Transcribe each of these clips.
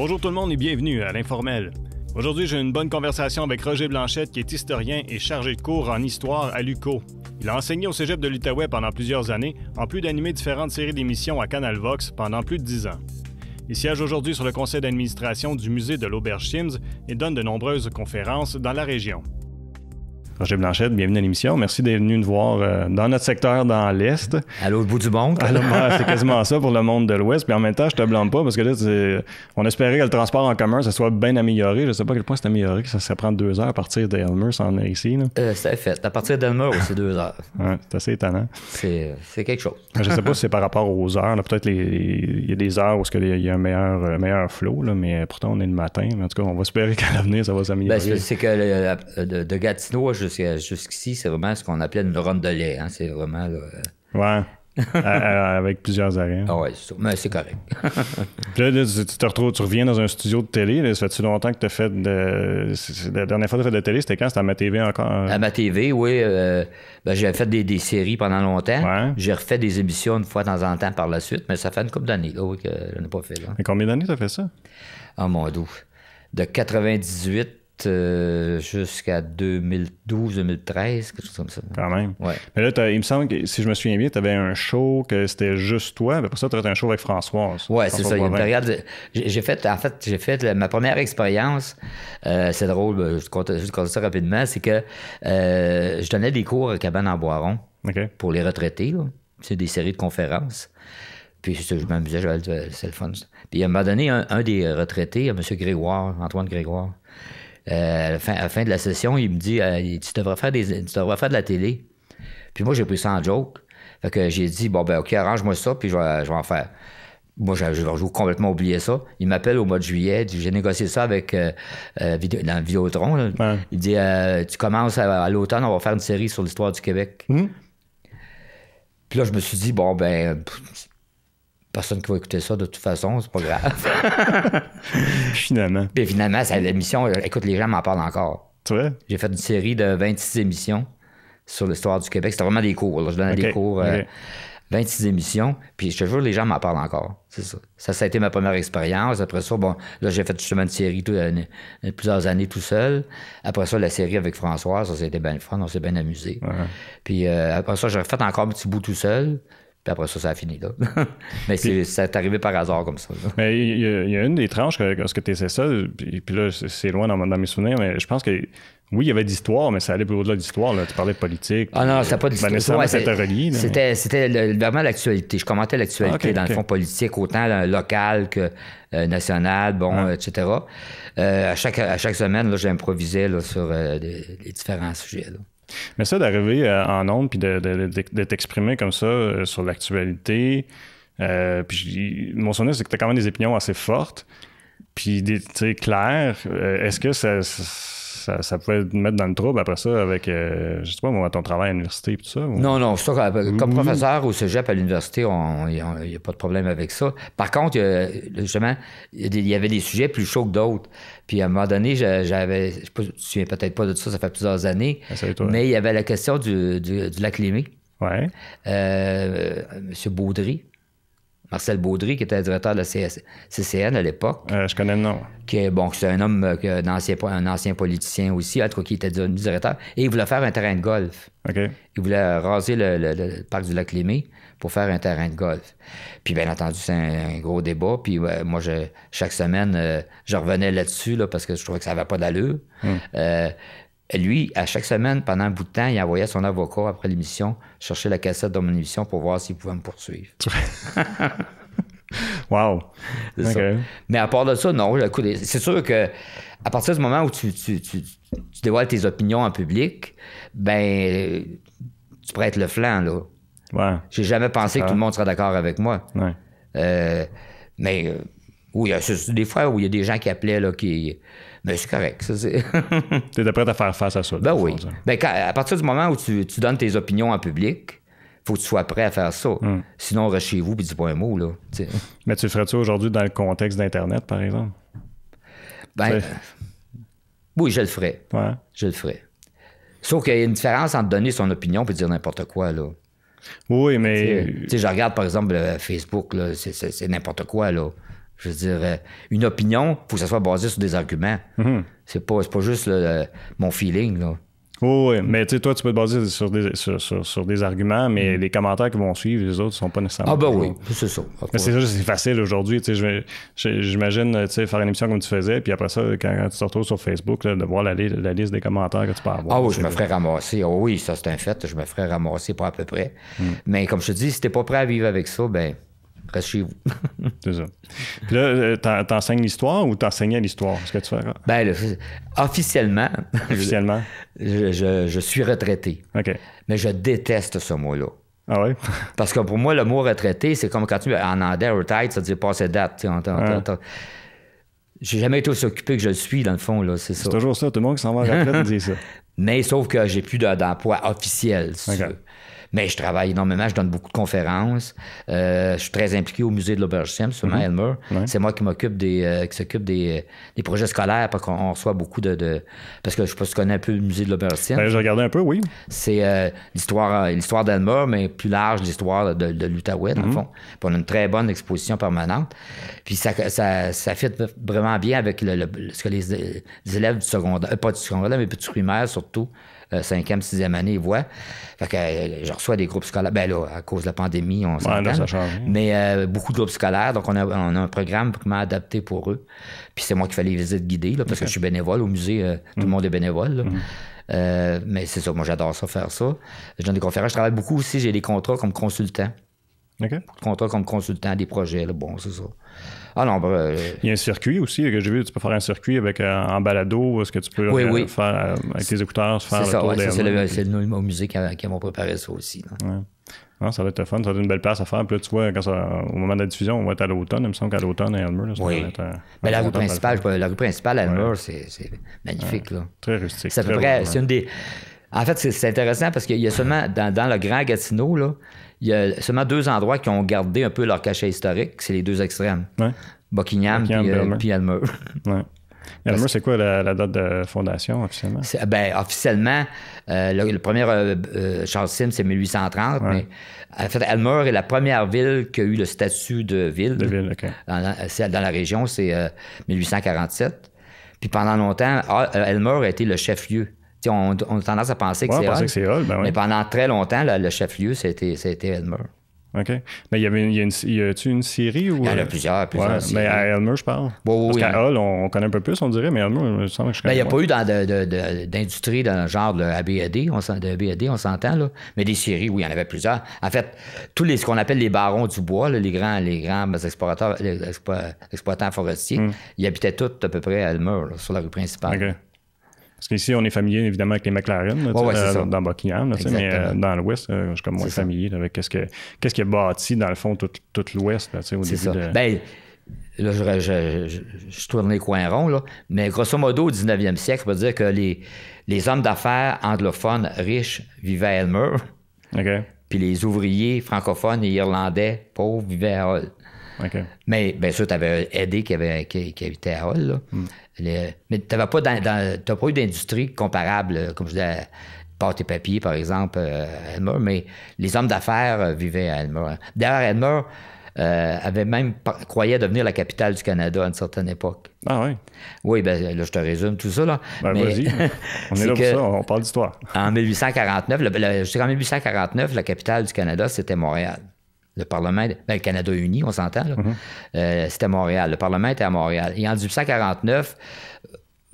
Bonjour tout le monde et bienvenue à l'Informel. Aujourd'hui, j'ai une bonne conversation avec Roger Blanchette, qui est historien et chargé de cours en histoire à l'UQO. Il a enseigné au cégep de l'Outaouais pendant plusieurs années, en plus d'animer différentes séries d'émissions à Canal Vox pendant plus de 10 ans. Il siège aujourd'hui sur le conseil d'administration du musée de l'Auberge Sims et donne de nombreuses conférences dans la région. Roger Blanchette, bienvenue à l'émission. Merci d'être venu nous voir dans notre secteur, dans l'Est. À l'autre bout du monde. C'est quasiment ça pour le monde de l'Ouest. Puis en même temps, je te blâme pas parce que là, on espérait que le transport en commun, ça soit bien amélioré. Je sais pas à quel point c'est amélioré, que ça prend 2 heures à partir d'Elmer s'en venir ici. C'est fait. À partir d'Elmer, c'est 2 heures. Ouais, c'est assez étonnant. C'est quelque chose. Je sais pas si c'est par rapport aux heures. Peut-être il y a des heures où il y a un meilleur flow, là, mais pourtant, on est le matin. Mais en tout cas, on va espérer qu'à l'avenir, ça va s'améliorer. C'est que de Gatineau jusqu'ici, c'est vraiment ce qu'on appelait une ronde de lait. Hein? C'est vraiment... Ouais. Avec plusieurs arrêts. Ah ouais, c'est ça. Mais c'est correct. Puis là, tu reviens dans un studio de télé. Là, ça fait-tu longtemps que tu as fait la dernière fois que tu as fait de télé, c'était quand? C'était à MaTV encore? À MaTV, oui. J'ai fait des séries pendant longtemps. Ouais. J'ai refait des émissions une fois de temps en temps par la suite, mais ça fait une couple d'années là, que je n'ai pas fait. Là. Mais combien d'années tu as fait ça? Ah, mon Dieu. De 98 jusqu'à 2012-2013, quelque chose comme ça. Quand même. Ouais. Mais là, il me semble que, si je me souviens bien, tu avais un show que c'était juste toi. Après ça, tu as fait un show avec Françoise. Oui, c'est ça. Il y a une période... J'ai fait ma première expérience. C'est drôle, je compte ça rapidement. C'est que je donnais des cours à Cabane en Boiron pour les retraités. Là. C'est des séries de conférences. Puis je m'amusais, c'est le fun. Puis à un moment donné, un des retraités, M. Grégoire, Antoine Grégoire, à la fin de la session, il me dit tu devrais faire de la télé. Puis moi, j'ai pris ça en joke. Fait que j'ai dit OK, arrange-moi ça, puis je vais en faire. Moi, j'ai complètement oublié ça. Il m'appelle au mois de juillet. J'ai négocié ça avec dans Vidéotron. Là. Ouais. Il dit tu commences à l'automne, on va faire une série sur l'histoire du Québec. Mm-hmm. Puis là, je me suis dit personne qui va écouter ça de toute façon, c'est pas grave. Finalement. Puis finalement, l'émission, écoute, les gens m'en parlent encore. Tu vois? J'ai fait une série de 26 émissions sur l'histoire du Québec. C'était vraiment des cours. Là. Je donnais des cours, 26 émissions. Puis je te jure, les gens m'en parlent encore. C'est ça. Ça a été ma première expérience. Après ça, là, j'ai fait justement une série plusieurs années tout seul. Après ça, la série avec François, ça a été bien le fun. On s'est bien amusé. Ouais. Puis après ça, j'ai refait encore un petit bout tout seul. Puis après ça a fini, là. Mais ça est arrivé par hasard comme ça. Là. Mais il y a une des tranches que tu essaies ça, puis là, c'est loin dans mes souvenirs, mais je pense que, oui, il y avait d'histoire, mais ça allait plus au-delà de l'histoire. Tu parlais de politique. Ah non, c'était pas d'histoire. Nécessairement, c'était relié. C'était vraiment l'actualité. Je commentais l'actualité dans le fond politique, autant local que national, etc. À chaque semaine, là, j'improvisais là, sur les différents sujets, là. Mais ça, d'arriver en ondes puis de t'exprimer comme ça sur l'actualité, puis mon souvenir, c'est que tu as quand même des opinions assez fortes, puis claires. Est-ce que ça pouvait te mettre dans le trouble après ça avec, je sais pas, moi, ton travail à l'université et tout ça? Ou... Non, ça, comme professeur au cégep à l'université, il n'y a pas de problème avec ça. Par contre, justement, il y avait des sujets plus chauds que d'autres. Puis à un moment donné, j'avais, je ne me souviens peut-être pas de ça fait plusieurs années, mais il y avait la question du lac Lémé. Ouais. M. Baudry. Marcel Baudry, qui était directeur de la CCN à l'époque. Je connais le nom. C'est un homme, un ancien politicien aussi, en tout cas, qui était devenu directeur. Et il voulait faire un terrain de golf. Okay. Il voulait raser le parc du lac Lémé pour faire un terrain de golf. Puis bien entendu, c'est un gros débat. Puis moi, chaque semaine, je revenais là-dessus là, parce que je trouvais que ça n'avait pas d'allure. Lui, à chaque semaine, pendant un bout de temps, il envoyait son avocat après l'émission chercher la cassette de mon émission pour voir s'il pouvait me poursuivre. Wow! C'est ça. Mais à part de ça, non. Écoute, c'est sûr que à partir du moment où tu dévoiles tes opinions en public, tu pourrais être le flanc, là. Ouais. J'ai jamais pensé que tout le monde serait d'accord avec moi. Ouais. Mais oui, des fois où il y a des gens qui appelaient, là, mais c'est correct, ça, c'est... T'es prêt à faire face à ça? Oui. À partir du moment où tu donnes tes opinions en public, il faut que tu sois prêt à faire ça. Sinon, reste chez vous et dis pas un mot, là. T'sais. Mais tu le ferais-tu aujourd'hui dans le contexte d'Internet, par exemple? Oui, je le ferais. Ouais. Je le ferais. Sauf qu'il y a une différence entre donner son opinion et dire n'importe quoi, là. Oui, mais... Tu sais, je regarde, par exemple, Facebook, là, c'est n'importe quoi, là. Je veux dire, une opinion, il faut que ça soit basé sur des arguments. C'est pas juste mon feeling, là. Oui, mais tu sais, toi, tu peux te baser sur des arguments, mais les commentaires qui vont suivre, les autres, sont pas nécessairement... Ah ben oui, c'est ça. Mais c'est facile aujourd'hui. Tu sais, j'imagine, tu sais, faire une émission comme tu faisais, puis après ça, quand tu te retrouves sur Facebook, là, de voir la liste des commentaires que tu peux avoir. Ah oui, je me ferais ramasser. Oh oui, ça, c'est un fait. Je me ferais ramasser pas à peu près. Mais comme je te dis, si t'es pas prêt à vivre avec ça, ben reste chez vous. C'est ça. Puis là, t'enseignes l'histoire ou t'enseignais l'histoire? Est-ce que tu fais? Ben, là, officiellement, je suis retraité. OK. Mais je déteste ce mot-là. Ah oui? Parce que pour moi, le mot retraité, c'est comme quand tu en anglais, retired, ça veut dire passer date. J'ai jamais été aussi occupé que je le suis, dans le fond, là, c'est ça. C'est toujours ça, tout le monde qui s'en va à la retraite dit ça. Mais sauf que j'ai plus d'emploi officiel, si tu veux. Mais je travaille énormément, je donne beaucoup de conférences. Je suis très impliqué au musée de l'Auberge-Siam, sur Elmer. C'est moi qui s'occupe des projets scolaires, parce qu'on reçoit beaucoup parce que je sais pas si tu connais un peu le musée de l'Auberge-Siam. Ben, j'ai regardé un peu, oui. C'est l'histoire d'Elmer, mais plus large, l'histoire de l'Outaouais, dans le fond. Puis on a une très bonne exposition permanente. Puis ça fit vraiment bien avec ce que les élèves du secondaire, pas du secondaire, mais du primaire surtout, 5e, 6e année, ils voient. Fait que je reçois des groupes scolaires. Ben là, à cause de la pandémie, on s'entend. Là, ça change. Mais beaucoup de groupes scolaires. Donc, on a un programme vraiment adapté pour eux. Puis c'est moi qui fais les visites guidées, là, parce que je suis bénévole au musée. Tout le monde est bénévole. Mais c'est ça, moi, j'adore ça, faire ça. Je donne des conférences. Je travaille beaucoup aussi. J'ai des contrats comme consultant. OK. Contrat comme consultant des projets. Là. Bon, c'est ça. Ah non, il y a un circuit aussi que j'ai vu. Tu peux faire un circuit avec en balado. Est-ce que tu peux faire avec tes écouteurs, faire c'est le tour des... C'est le musée qui m'ont préparé ça aussi. Non, ça va être fun. Ça va être une belle place à faire. Puis là, tu vois, au moment de la diffusion, on va être à l'automne. Il me semble qu'à l'automne, à Elmer. La rue principale à Elmer, c'est magnifique. Là. Très rustique. C'est à peu près... C'est une des... En fait, c'est intéressant parce qu'il y a seulement, dans le Grand Gatineau, là, il y a seulement 2 endroits qui ont gardé un peu leur cachet historique. C'est les 2 extrêmes. Buckingham puis Elmer. Elmer, c'est quoi la date de fondation officiellement? Officiellement, le premier Charles Sims, c'est 1830, mais en fait, Elmer est la première ville qui a eu le statut de ville. De ville, OK. Dans la région, c'est 1847. Puis pendant longtemps, Elmer a été le chef-lieu. On a tendance à penser que c'est Hull. Mais pendant très longtemps, le chef-lieu, c'était Elmer. OK. Mais y a-tu une série? Ou... Il y en a plusieurs séries. Mais à Elmer, je parle. Parce qu'à Hull, on connaît un peu plus, on dirait, mais Elmer, il me semble que je connais. Il n'y a pas eu d'industrie dans le genre de ABAD, on s'entend, là. Mais des séries, oui, il y en avait plusieurs. En fait, ce qu'on appelle les barons du bois, là, les grands exploitants forestiers, ils habitaient tous à peu près à Elmer, là, sur la rue principale. OK. Parce qu'ici, on est familier, évidemment, avec les McLaren, dans Buckingham, mais dans l'Ouest, je suis comme moins familier avec qu'est-ce qui est bâti, dans le fond, tout l'Ouest, au début ça. de... Là, je tourne les coins ronds, là, mais grosso modo, au 19e siècle, on peut dire que les hommes d'affaires anglophones riches vivaient à Elmer, puis les ouvriers francophones et irlandais pauvres vivaient à Hull. Okay. Mais bien sûr, tu avais Eddie qui habitait à Hull. Mais tu n'as pas eu d'industrie comparable, comme je disais, pâte et papier, par exemple, à Elmer, mais les hommes d'affaires vivaient à Elmer. D'ailleurs, Elmer avait même croyait devenir la capitale du Canada à une certaine époque. Ah oui? Oui, bien là, je te résume tout ça. Là. Vas-y, on est là pour ça, on parle d'histoire. En 1849, jusqu'en 1849, la capitale du Canada, c'était Montréal. Le Parlement, le Canada uni, on s'entend, là. C'était Montréal. Le Parlement était à Montréal. Et en 1849,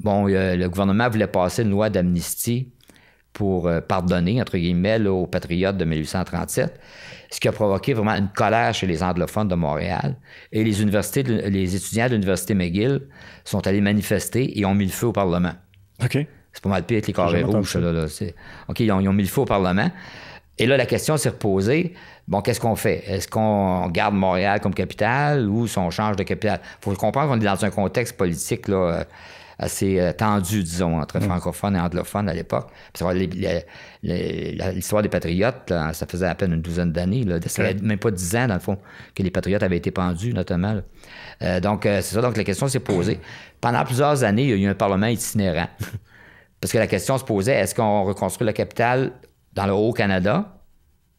le gouvernement voulait passer une loi d'amnistie pour pardonner, entre guillemets, là, aux patriotes de 1837, ce qui a provoqué vraiment une colère chez les anglophones de Montréal. Et les étudiants de l'Université McGill sont allés manifester et ont mis le feu au Parlement. OK. C'est pas mal pire avec les carrés rouges. Là. OK, ils ont mis le feu au Parlement. Et là, la question s'est reposée. Bon, qu'est-ce qu'on fait? Est-ce qu'on garde Montréal comme capitale ou si on change de capitale? Il faut comprendre qu'on est dans un contexte politique là, assez tendu, disons, entre francophones et anglophones à l'époque. L'histoire des patriotes, là, ça faisait à peine une douzaine d'années. Ça fait même pas 10 ans, dans le fond, que les patriotes avaient été pendus, notamment. Donc, c'est ça. Donc, la question s'est posée. Pendant plusieurs années, il y a eu un parlement itinérant. Parce que la question se posait, est-ce qu'on reconstruit la capitale dans le Haut-Canada,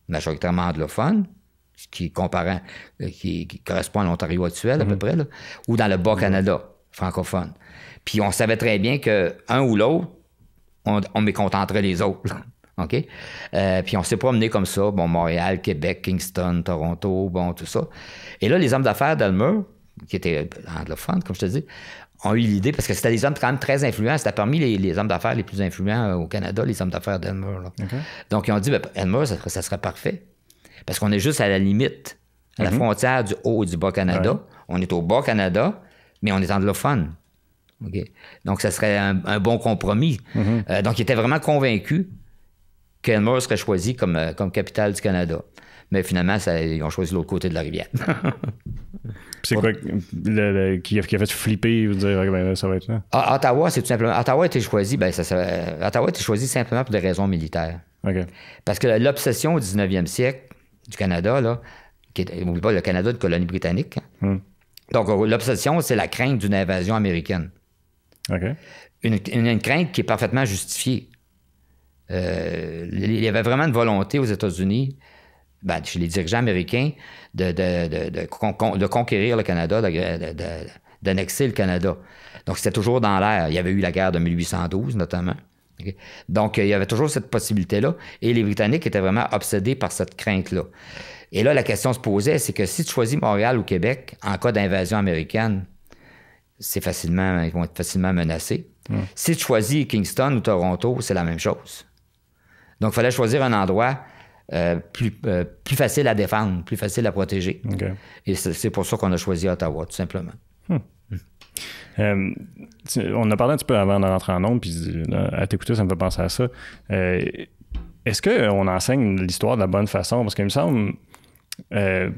majoritairement anglophone, qui correspond à l'Ontario actuel, à peu près, là, ou dans le Bas-Canada francophone. Puis on savait très bien qu'un ou l'autre, on mécontenterait les autres. OK? Puis on s'est promené comme ça, bon, Montréal, Québec, Kingston, Toronto, bon, tout ça. Et là, les hommes d'affaires d'Elmer, qui étaient anglophones, comme je te dis, ont eu l'idée, parce que c'était des hommes quand même très influents, c'était parmi les hommes d'affaires les plus influents au Canada, les hommes d'affaires d'Elmer. Okay. Donc, ils ont dit, Elmer, ça serait parfait, parce qu'on est juste à la limite, à la frontière du Haut et du Bas-Canada. Ouais. On est au Bas-Canada, mais on est anglophone. Okay? Donc, ça serait un bon compromis. Donc, ils étaient vraiment convaincus qu'Elmer serait choisi comme capitale du Canada. Mais finalement, ils ont choisi l'autre côté de la rivière. C'est quoi qui a fait flipper, vous dire, ben, ça va être là? Ottawa, c'est tout simplement... Ottawa a été choisi, Ottawa a été choisi simplement pour des raisons militaires. Okay. Parce que l'obsession au 19e siècle du Canada, là, n'oublie pas le Canada de colonie britannique. Donc, l'obsession, c'est la crainte d'une invasion américaine. Okay. Une crainte qui est parfaitement justifiée. Il y avait vraiment une volonté aux États-Unis, chez les dirigeants américains, de conquérir le Canada, d'annexer le Canada. Donc, c'était toujours dans l'air. Il y avait eu la guerre de 1812, notamment. Okay? Donc, il y avait toujours cette possibilité-là. Et les Britanniques étaient vraiment obsédés par cette crainte-là. Et là, la question se posait, c'est que si tu choisis Montréal ou Québec, en cas d'invasion américaine, ils vont être facilement menacés. Si tu choisis Kingston ou Toronto, c'est la même chose. Donc, il fallait choisir un endroit plus facile à défendre, plus facile à protéger. Okay. Et c'est pour ça qu'on a choisi Ottawa, tout simplement. On a parlé un petit peu avant de rentrer en ondes, puis à t'écouter, ça me fait penser à ça. Est-ce qu'on enseigne l'histoire de la bonne façon? Parce qu'il me semble...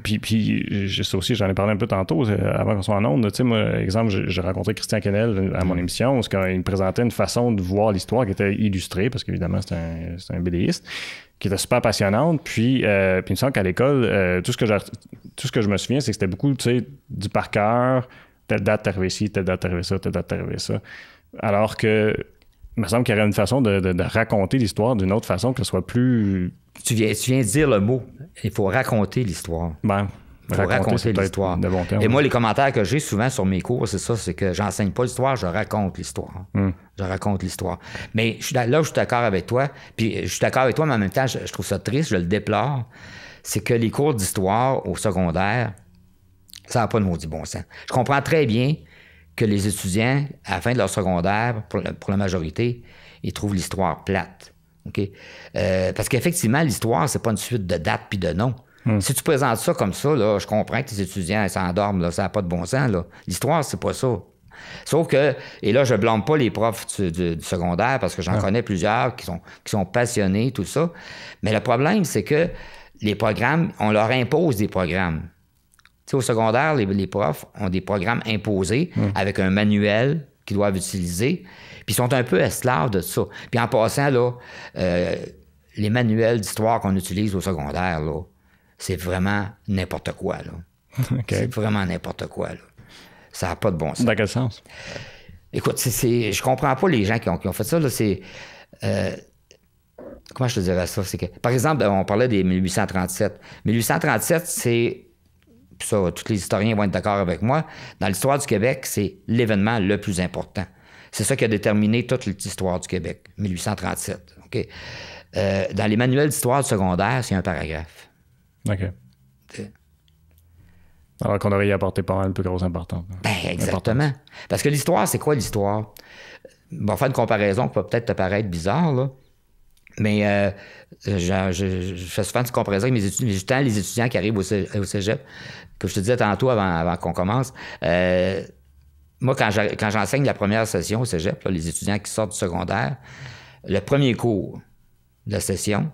puis juste aussi, j'en ai parlé un peu tantôt, avant qu'on soit en ondes. Tu sais, moi, exemple, j'ai rencontré Christian Quesnel à mon émission, parce qu'il me présentait une façon de voir l'histoire qui était illustrée, parce qu'évidemment, c'est un BDiste, qui était super passionnante. Puis il me semble qu'à l'école, tout ce que je me souviens, c'est que c'était beaucoup, tu sais, du par cœur, telle date t'es arrivé ici, telle date t'es arrivé ça, telle date t'es arrivé ça. Alors que, il me semble qu'il y aurait une façon de raconter l'histoire d'une autre façon, que ce soit plus... Tu viens de dire le mot. Il faut raconter l'histoire. Il faut raconter l'histoire. De bon terme. Et moi, les commentaires que j'ai souvent sur mes cours, c'est ça, c'est que j'enseigne pas l'histoire, je raconte l'histoire. Je raconte l'histoire. Mais là où je suis d'accord avec toi, puis je suis d'accord avec toi, mais en même temps, je trouve ça triste, je le déplore, c'est que les cours d'histoire au secondaire, ça n'a pas de maudit bon sens. Je comprends très bien que les étudiants, à la fin de leur secondaire, pour la majorité, ils trouvent l'histoire plate. Okay? Parce qu'effectivement, l'histoire, c'est pas une suite de dates puis de noms. Si tu présentes ça comme ça, là, je comprends que tes étudiants s'endorment, là, ça n'a pas de bon sens. Là. L'histoire, c'est pas ça. Sauf que, et là, je blâme pas les profs du secondaire, parce que j'en connais plusieurs qui sont passionnés, tout ça. Mais le problème, c'est que les programmes, on leur impose des programmes. Tu sais, au secondaire, les profs ont des programmes imposés avec un manuel qu'ils doivent utiliser. Puis ils sont un peu esclaves de ça. Puis en passant, là, les manuels d'histoire qu'on utilise au secondaire, là, c'est vraiment n'importe quoi, là. Okay. C'est vraiment n'importe quoi, là. Ça n'a pas de bon sens. Dans quel sens? Écoute, je comprends pas les gens qui ont fait ça, là. C'est... comment je te dirais ça? C'est que, par exemple, on parlait des 1837. 1837, c'est... Puis ça, tous les historiens vont être d'accord avec moi. Dans l'histoire du Québec, c'est l'événement le plus important. C'est ça qui a déterminé toute l'histoire du Québec, 1837. OK? Dans les manuels d'histoire du secondaire, c'est un paragraphe. OK. Alors qu'on aurait y apporté pas mal de plus grosse importance. Exactement. Parce que l'histoire, c'est quoi l'histoire? On va faire une comparaison qui va peut-être te paraître bizarre, là. Mais je fais souvent une comparaison avec mes étudiants, les étudiants qui arrivent au cégep, que je te disais tantôt avant qu'on commence. Moi, quand j'enseigne la première session au cégep, là, les étudiants qui sortent du secondaire, le premier cours de la session,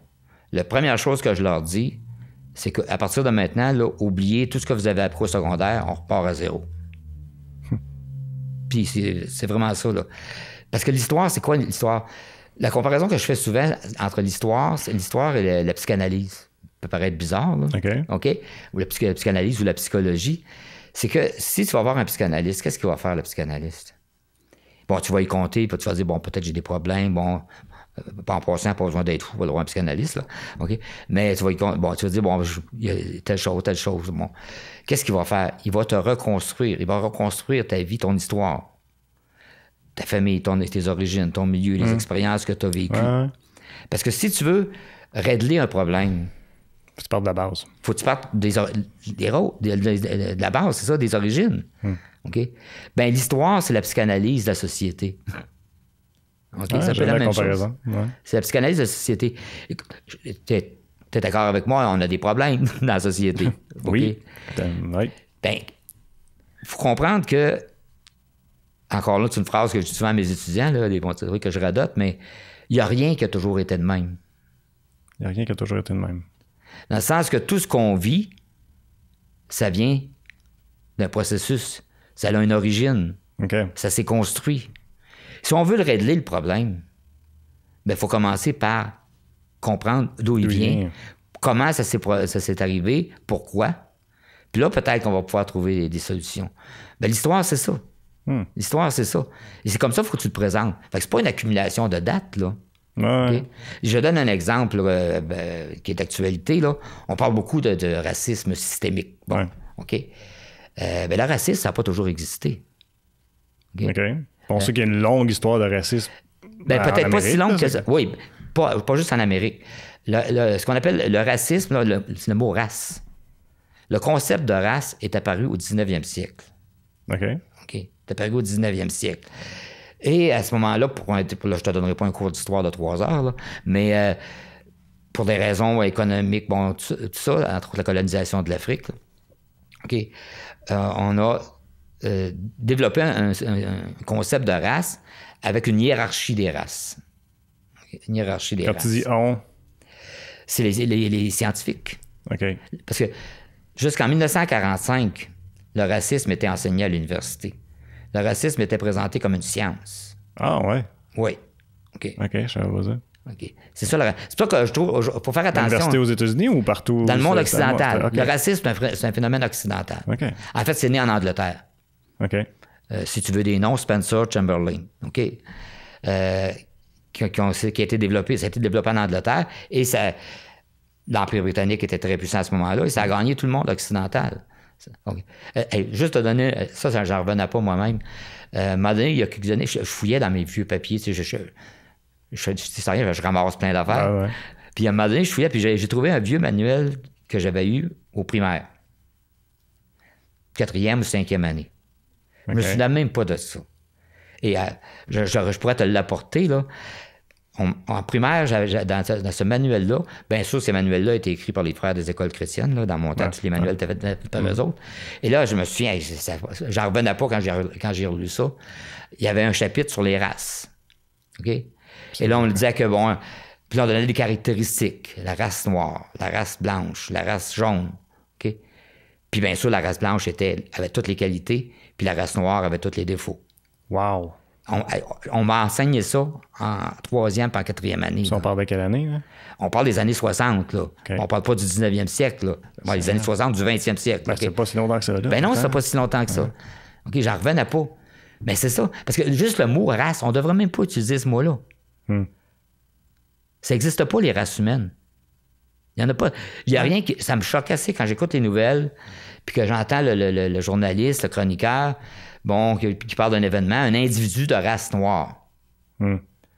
la première chose que je leur dis, c'est qu'à partir de maintenant, là, oubliez tout ce que vous avez appris au secondaire, on repart à zéro. Puis c'est vraiment ça, là. Parce que l'histoire, c'est quoi l'histoire? La comparaison que je fais souvent entre l'histoire et la psychanalyse, ça peut paraître bizarre, là. OK? Ou la psychanalyse ou la psychologie, c'est que si tu vas voir un psychanalyste, qu'est-ce qu'il va faire, le psychanalyste? Bon, tu vas y compter, puis tu vas dire, bon, peut-être j'ai des problèmes, bon, Pas en passant, pas besoin d'être fou, pas le droit un psychanalyste, là. OK? Mais tu vas dire, bon, il y a telle chose. Bon. Qu'est-ce qu'il va faire? Il va te reconstruire. Il va reconstruire ta vie, ton histoire. Ta famille, tes origines, ton milieu, les expériences que tu as vécues. Ouais. Parce que si tu veux régler un problème... Faut que tu partes de la base. Faut que tu partes de la base, c'est ça, des origines. OK? Ben, l'histoire, c'est la psychanalyse de la société. Okay, ça fait la même chose. Ouais. C'est la psychanalyse de la société. T'es d'accord avec moi, on a des problèmes dans la société. Okay? Oui. Ben, il faut comprendre que, encore là, c'est une phrase que je dis souvent à mes étudiants, là, des bons théories que je radote, mais il n'y a rien qui a toujours été de même. Il n'y a rien qui a toujours été de même. Dans le sens que tout ce qu'on vit, ça vient d'un processus. Ça a une origine. Okay. Ça s'est construit. Si on veut le régler, le problème, il faut commencer par comprendre d'où il vient, comment ça s'est arrivé, pourquoi. Puis là, peut-être qu'on va pouvoir trouver des solutions. Ben, l'histoire, c'est ça. L'histoire, c'est ça. Et c'est comme ça qu'il faut que tu te présentes. Fait que c'est pas une accumulation de dates, là. Ouais. Okay? Je donne un exemple qui est d'actualité. Là. On parle beaucoup de racisme systémique. Bon, ouais. OK. Le racisme, ça n'a pas toujours existé. OK. On sait qu'il y a une longue histoire de racisme. Peut-être pas si longue que ça. Oui, pas juste en Amérique. Ce qu'on appelle le racisme, là, c'est le mot race. Le concept de race est apparu au 19e siècle. OK. C'est apparu au 19e siècle. Et à ce moment-là, là, je ne te donnerai pas un cours d'histoire de 3 heures, là, mais pour des raisons économiques, bon, tout ça, entre la colonisation de l'Afrique, on a développé un concept de race avec une hiérarchie des races. Une hiérarchie des races. Quand tu dis on? C'est les scientifiques. OK. Parce que jusqu'en 1945, le racisme était enseigné à l'université. Le racisme était présenté comme une science. Ah, ouais? Oui. OK. OK, je savais pas ça. OK. C'est ça c'est pour ça que je trouve, faut faire attention. L'université aux États-Unis ou partout? Dans le monde occidental. Okay. Le racisme, c'est un phénomène occidental. OK. En fait, c'est né en Angleterre. OK. Si tu veux des noms, Spencer Chamberlain. OK. Qui a été développé, ça a été développé en Angleterre et l'Empire britannique était très puissant à ce moment-là et ça a gagné tout le monde occidental. Okay. Juste te donner, ça j'en revenais pas moi-même. À un moment donné, il y a quelques années, je fouillais dans mes vieux papiers, tu sais, je ramasse plein d'affaires. Ah ouais. Puis à un moment donné, je fouillais, puis j'ai trouvé un vieux manuel que j'avais eu au primaire. 4e ou 5e année. Okay. Je me souviens même pas de ça. Et je pourrais te l'apporter, là. En primaire, dans ce manuel-là, bien sûr, ces manuels-là étaient écrits par les frères des écoles chrétiennes. Là, dans mon temps, tous les manuels étaient faits par eux autres. Et là, je me souviens, j'en revenais pas quand j'ai relu ça. Il y avait un chapitre sur les races. OK? Et là, on le disait que, bon, puis là, on donnait des caractéristiques. La race noire, la race blanche, la race jaune. OK? Puis bien sûr, la race blanche avait toutes les qualités, puis la race noire avait tous les défauts. Wow! On m'a enseigné ça en 3e et en 4e année. Ça, on parle de quelle année? Là? On parle des années 60. Là. Okay. On parle pas du 19e siècle. Là. Bon, les années 60 du 20e siècle. Ben, c'est pas si longtemps que ça. Là, ben non, c'est pas si longtemps que ça. Ouais. OK, j'en revenais pas. Mais c'est ça. Parce que juste le mot race, on devrait même pas utiliser ce mot-là. Ça n'existe pas, les races humaines. Il n'y en a pas. Il n'y a rien qui... Ça me choque assez quand j'écoute les nouvelles puis que j'entends le journaliste, le chroniqueur, bon, qui parle d'un événement, un individu de race noire.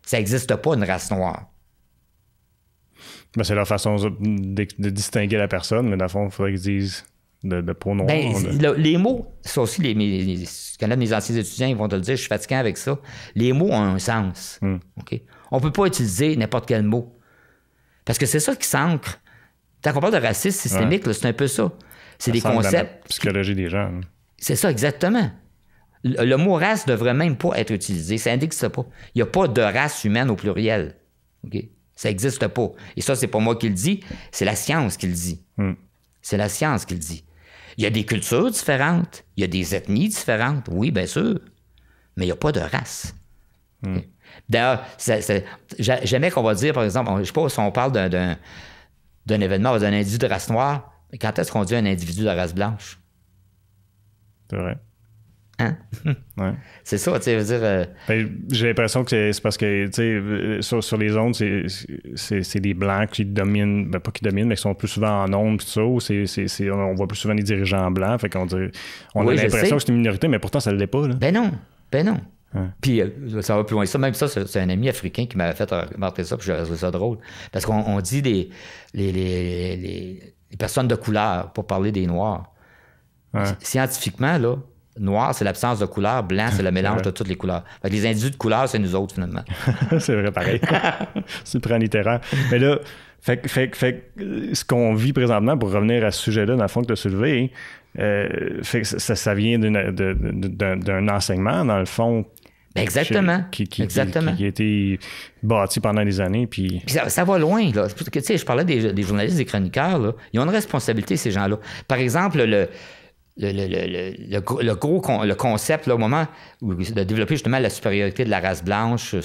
Ça n'existe pas, une race noire. Ben, c'est leur façon de distinguer la personne, mais dans le fond, il faudrait qu'ils disent de peau noire. Les mots, ça aussi, mes anciens étudiants, ils vont te le dire, je suis fatigué avec ça. Les mots ont un sens. Okay? On ne peut pas utiliser n'importe quel mot. Parce que c'est ça qui s'ancre. Quand on parle de racisme systémique, là, c'est un peu ça. C'est des concepts. Dans la psychologie des gens. Hein. C'est ça, exactement. Le mot race ne devrait même pas être utilisé. Ça n'existe pas. Il n'y a pas de race humaine au pluriel. Okay? Ça n'existe pas. Et ça, c'est pas moi qui le dis, c'est la science qui le dit. C'est la science qui le dit. Il y a des cultures différentes, il y a des ethnies différentes, oui, bien sûr, mais il n'y a pas de race. Okay? D'ailleurs, jamais qu'on va dire, par exemple, je ne sais pas si on parle d'un événement, d'un individu de race noire, mais quand est-ce qu'on dit un individu de race blanche? C'est vrai. Hein? Ouais. C'est ça, tu sais, je veux dire... Ben, j'ai l'impression que c'est parce que, tu sais, sur les ondes, c'est des Blancs qui dominent, ben pas qui dominent, mais qui sont plus souvent en ondes, tout ça, on voit plus souvent des dirigeants blancs, fait qu'on dirait, on a l'impression que c'est une minorité, mais pourtant, ça ne l'est pas, là. Ben non. Ouais. Puis ça va plus loin. Ça, même ça, c'est un ami africain qui m'avait fait remarquer ça, puis j'ai trouvé ça drôle. Parce qu'on dit les personnes de couleur, pour parler des Noirs. Ouais. Scientifiquement, là, noir, c'est l'absence de couleur, blanc, c'est le mélange de toutes les couleurs. Fait que les individus de couleur, c'est nous autres, finalement. C'est vrai, pareil. C'est prend littéraire. Mais là, fait ce qu'on vit présentement, pour revenir à ce sujet-là, dans le fond, que tu as soulevé, fait que ça vient d'un enseignement, dans le fond. Exactement. Qui a été bâti pendant des années. Puis ça va loin, là. Tu sais, je parlais des journalistes, des chroniqueurs, là. Ils ont une responsabilité, ces gens-là. Par exemple, le concept, là, au moment de développer justement la supériorité de la race blanche,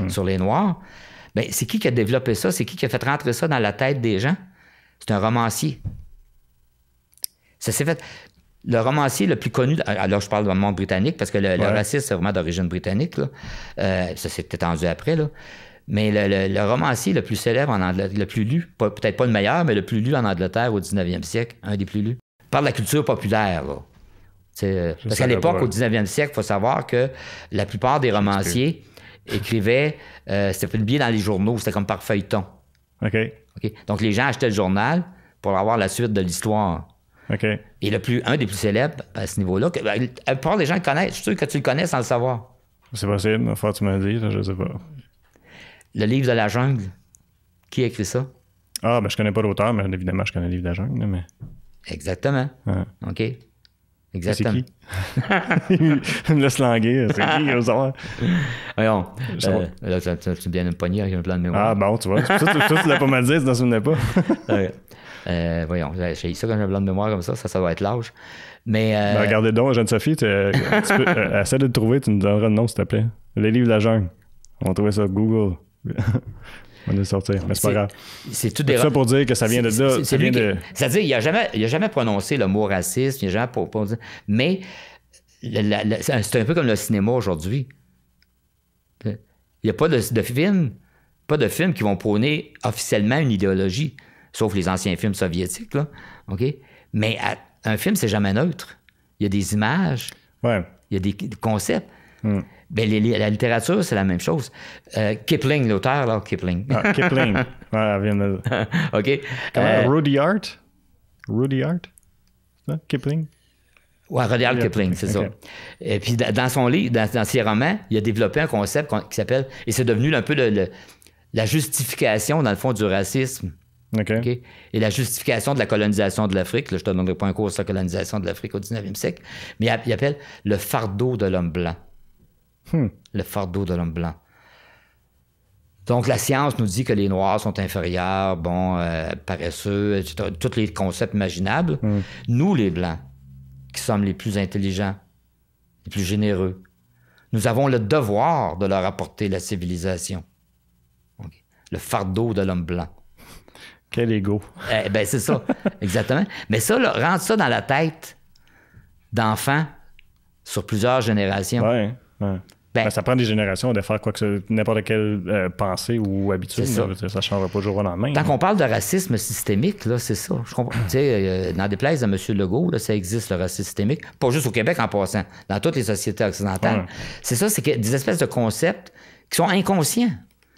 sur les Noirs, bien, c'est qui a développé ça? C'est qui a fait rentrer ça dans la tête des gens? C'est un romancier. Ça s'est fait... Le romancier le plus connu, alors je parle du monde britannique, parce que le racisme, c'est vraiment d'origine britannique, là. Ça s'est étendu après, là. Mais le romancier le plus célèbre en Angleterre, le plus lu, peut-être pas le meilleur, mais le plus lu en Angleterre au 19e siècle, un des plus lus, parle de la culture populaire, là. Parce qu'à l'époque, au 19e siècle, il faut savoir que la plupart des romanciers écrivaient, c'était publié dans les journaux, c'était comme par feuilleton. OK. Donc les gens achetaient le journal pour avoir la suite de l'histoire. OK. Et un des plus célèbres à ce niveau-là, la plupart des gens le connaissent. Je suis sûr que tu le connais sans le savoir. C'est possible, il faut que tu me le dises, je ne sais pas. Le livre de la jungle. Qui a écrit ça? Ah, ben je connais pas l'auteur, mais évidemment, je connais le livre de la jungle. Mais... Exactement. Ouais. OK. Exactement. C'est qui? Il me laisse languer. C'est qui, aux heures? Voyons. Là, tu viens de me pogner avec un plan de mémoire. Ah, bon, tu vois. Toi, tu l'as pas mal dit, tu t'en souvenais pas. Voyons, j'ai ça quand j'ai un blanc de mémoire comme ça doit être l'âge. Mais. Ben, regardez donc, Jeanne-Sophie, essaie de le trouver, tu nous donneras le nom, s'il te plaît. Les livres de la jungle. On va trouver ça Google. On va le sortir, mais c'est pas grave. C'est tout ça pour dire que ça vient de là. C'est-à-dire, il n'a jamais prononcé le mot racisme, il n'a jamais prononcé. Mais c'est un peu comme le cinéma aujourd'hui. Il n'y a pas de films qui vont prôner officiellement une idéologie. Sauf les anciens films soviétiques, là. OK? Mais un film, c'est jamais neutre. Il y a des images. Ouais. Il y a des concepts. Ben, la littérature, c'est la même chose. Kipling, l'auteur, là, Kipling. Ah, Kipling. Ouais, elle vient de... OK. Rudyard? Ça? Kipling? Ouais, Rudyard Kipling, c'est ça. Et puis, dans son livre, dans ses romans, il a développé un concept qui s'appelle... Et c'est devenu un peu la justification, dans le fond, du racisme. Okay. Et la justification de la colonisation de l'Afrique, là, je ne te donnerai pas un cours sur la colonisation de l'Afrique au 19e siècle, mais il appelle le fardeau de l'homme blanc. Le fardeau de l'homme blanc. Donc, la science nous dit que les Noirs sont inférieurs, paresseux, tous les concepts imaginables. Nous, les Blancs, qui sommes les plus intelligents, les plus généreux, nous avons le devoir de leur apporter la civilisation. Okay. Le fardeau de l'homme blanc. Quel égo. C'est ça, exactement. Mais ça, là, rentre ça dans la tête d'enfants sur plusieurs générations. Ouais. Ça prend des générations de faire n'importe quelle pensée ou habitude. Ça ne changera pas du jour au lendemain. Tant qu'on parle de racisme systémique, là, c'est ça. Je comprends. Dans des places de M. Legault, là, ça existe, le racisme systémique. Pas juste au Québec en passant, dans toutes les sociétés occidentales. Ouais. C'est ça, c'est que des espèces de concepts qui sont inconscients.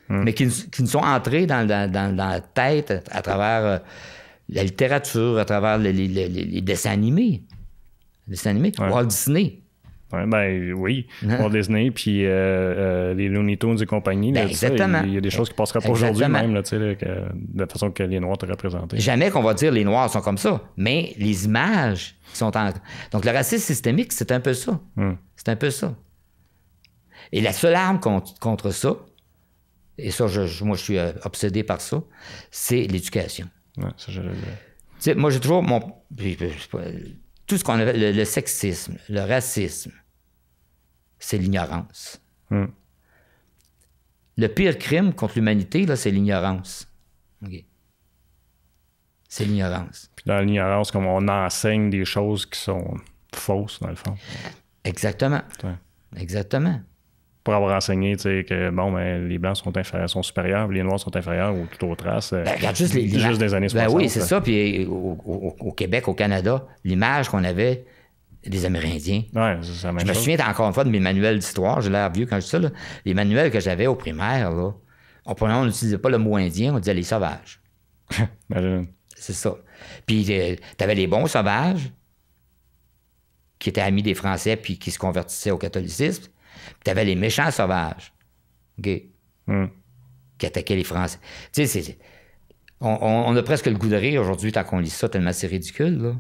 Mais qui nous sont entrés dans la tête à travers la littérature, à travers les dessins animés. Walt Disney. Oui, Walt Disney, puis les Looney Tunes et compagnie. Là, exactement. Il y a des choses qui ne passeraient pas aujourd'hui même, là, de la façon que les Noirs te représentaient. Jamais qu'on va dire les Noirs sont comme ça, mais les images sont en... Donc le racisme systémique, c'est un peu ça. C'est un peu ça. Et la seule arme contre ça, et ça, moi, je suis obsédé par ça, c'est l'éducation. Ouais, ça, je... Moi, j'ai toujours tout ce qu'on appelle le sexisme, le racisme, c'est l'ignorance. Le pire crime contre l'humanité, là, c'est l'ignorance. Okay. C'est l'ignorance. Puis dans l'ignorance, comme on enseigne des choses qui sont fausse, dans le fond. Exactement. Ouais. Exactement. Pour avoir enseigné que bon, ben, les Blancs sont supérieurs, les Noirs sont inférieurs ou toute autre race. Regarde juste juste des années 60. Ben oui, c'est ça. Puis au Québec, au Canada, l'image qu'on avait des Amérindiens. Ouais, c'est la même je me chose. souviens encore une fois de mes manuels d'histoire. J'ai l'air vieux quand je dis ça. Là. Les manuels que j'avais au primaire, là, on n'utilisait pas le mot indien, on disait les sauvages. Imagine. C'est ça. Puis t'avais les bons sauvages qui étaient amis des Français puis qui se convertissaient au catholicisme. Puis t'avais les méchants sauvages, OK, qui attaquaient les Français. Tu sais, on a presque le goût de rire aujourd'hui tant qu'on lit ça, tellement c'est ridicule, là.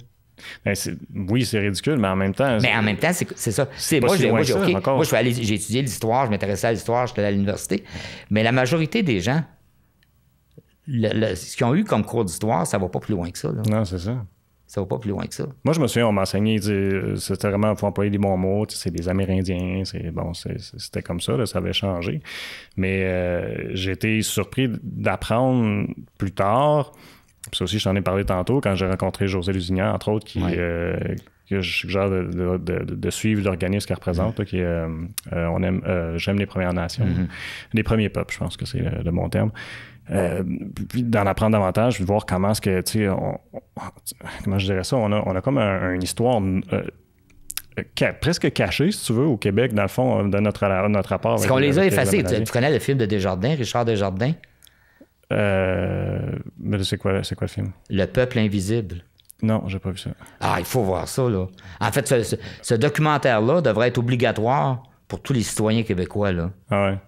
Ben, oui, c'est ridicule, mais en même temps... Mais en même temps, c'est ça. Moi, j'ai étudié l'histoire, je m'intéressais à l'histoire, j'étais allé à l'université. Mais la majorité des gens, ce qu'ils ont eu comme cours d'histoire, ça va pas plus loin que ça. Là. Non, c'est ça. Ça va pas plus loin que ça. Moi, je me souviens, on m'enseignait, c'était vraiment, il faut employer des bons mots, c'est des Amérindiens, c'était comme ça, là, ça avait changé. Mais j'ai été surpris d'apprendre plus tard, puis ça aussi, je t'en ai parlé tantôt, quand j'ai rencontré José Lusignan, entre autres, que je suggère de suivre l'organisme qu'elle représente, là, qui est J'aime les Premières Nations, les premiers peuples, je pense que c'est le bon terme. Puis d'en apprendre davantage, puis de voir comment est-ce que, tu sais, comment je dirais ça, on a comme une histoire presque cachée, si tu veux, au Québec, dans le fond, de notre rapport. Est-ce qu'on les a effacés? Tu connais le film de Desjardins, Richard Desjardins? Mais c'est quoi le film? Le peuple invisible. Non, j'ai pas vu ça. Ah, il faut voir ça, là. En fait, ce documentaire-là devrait être obligatoire pour tous les citoyens québécois, là. Ah ouais?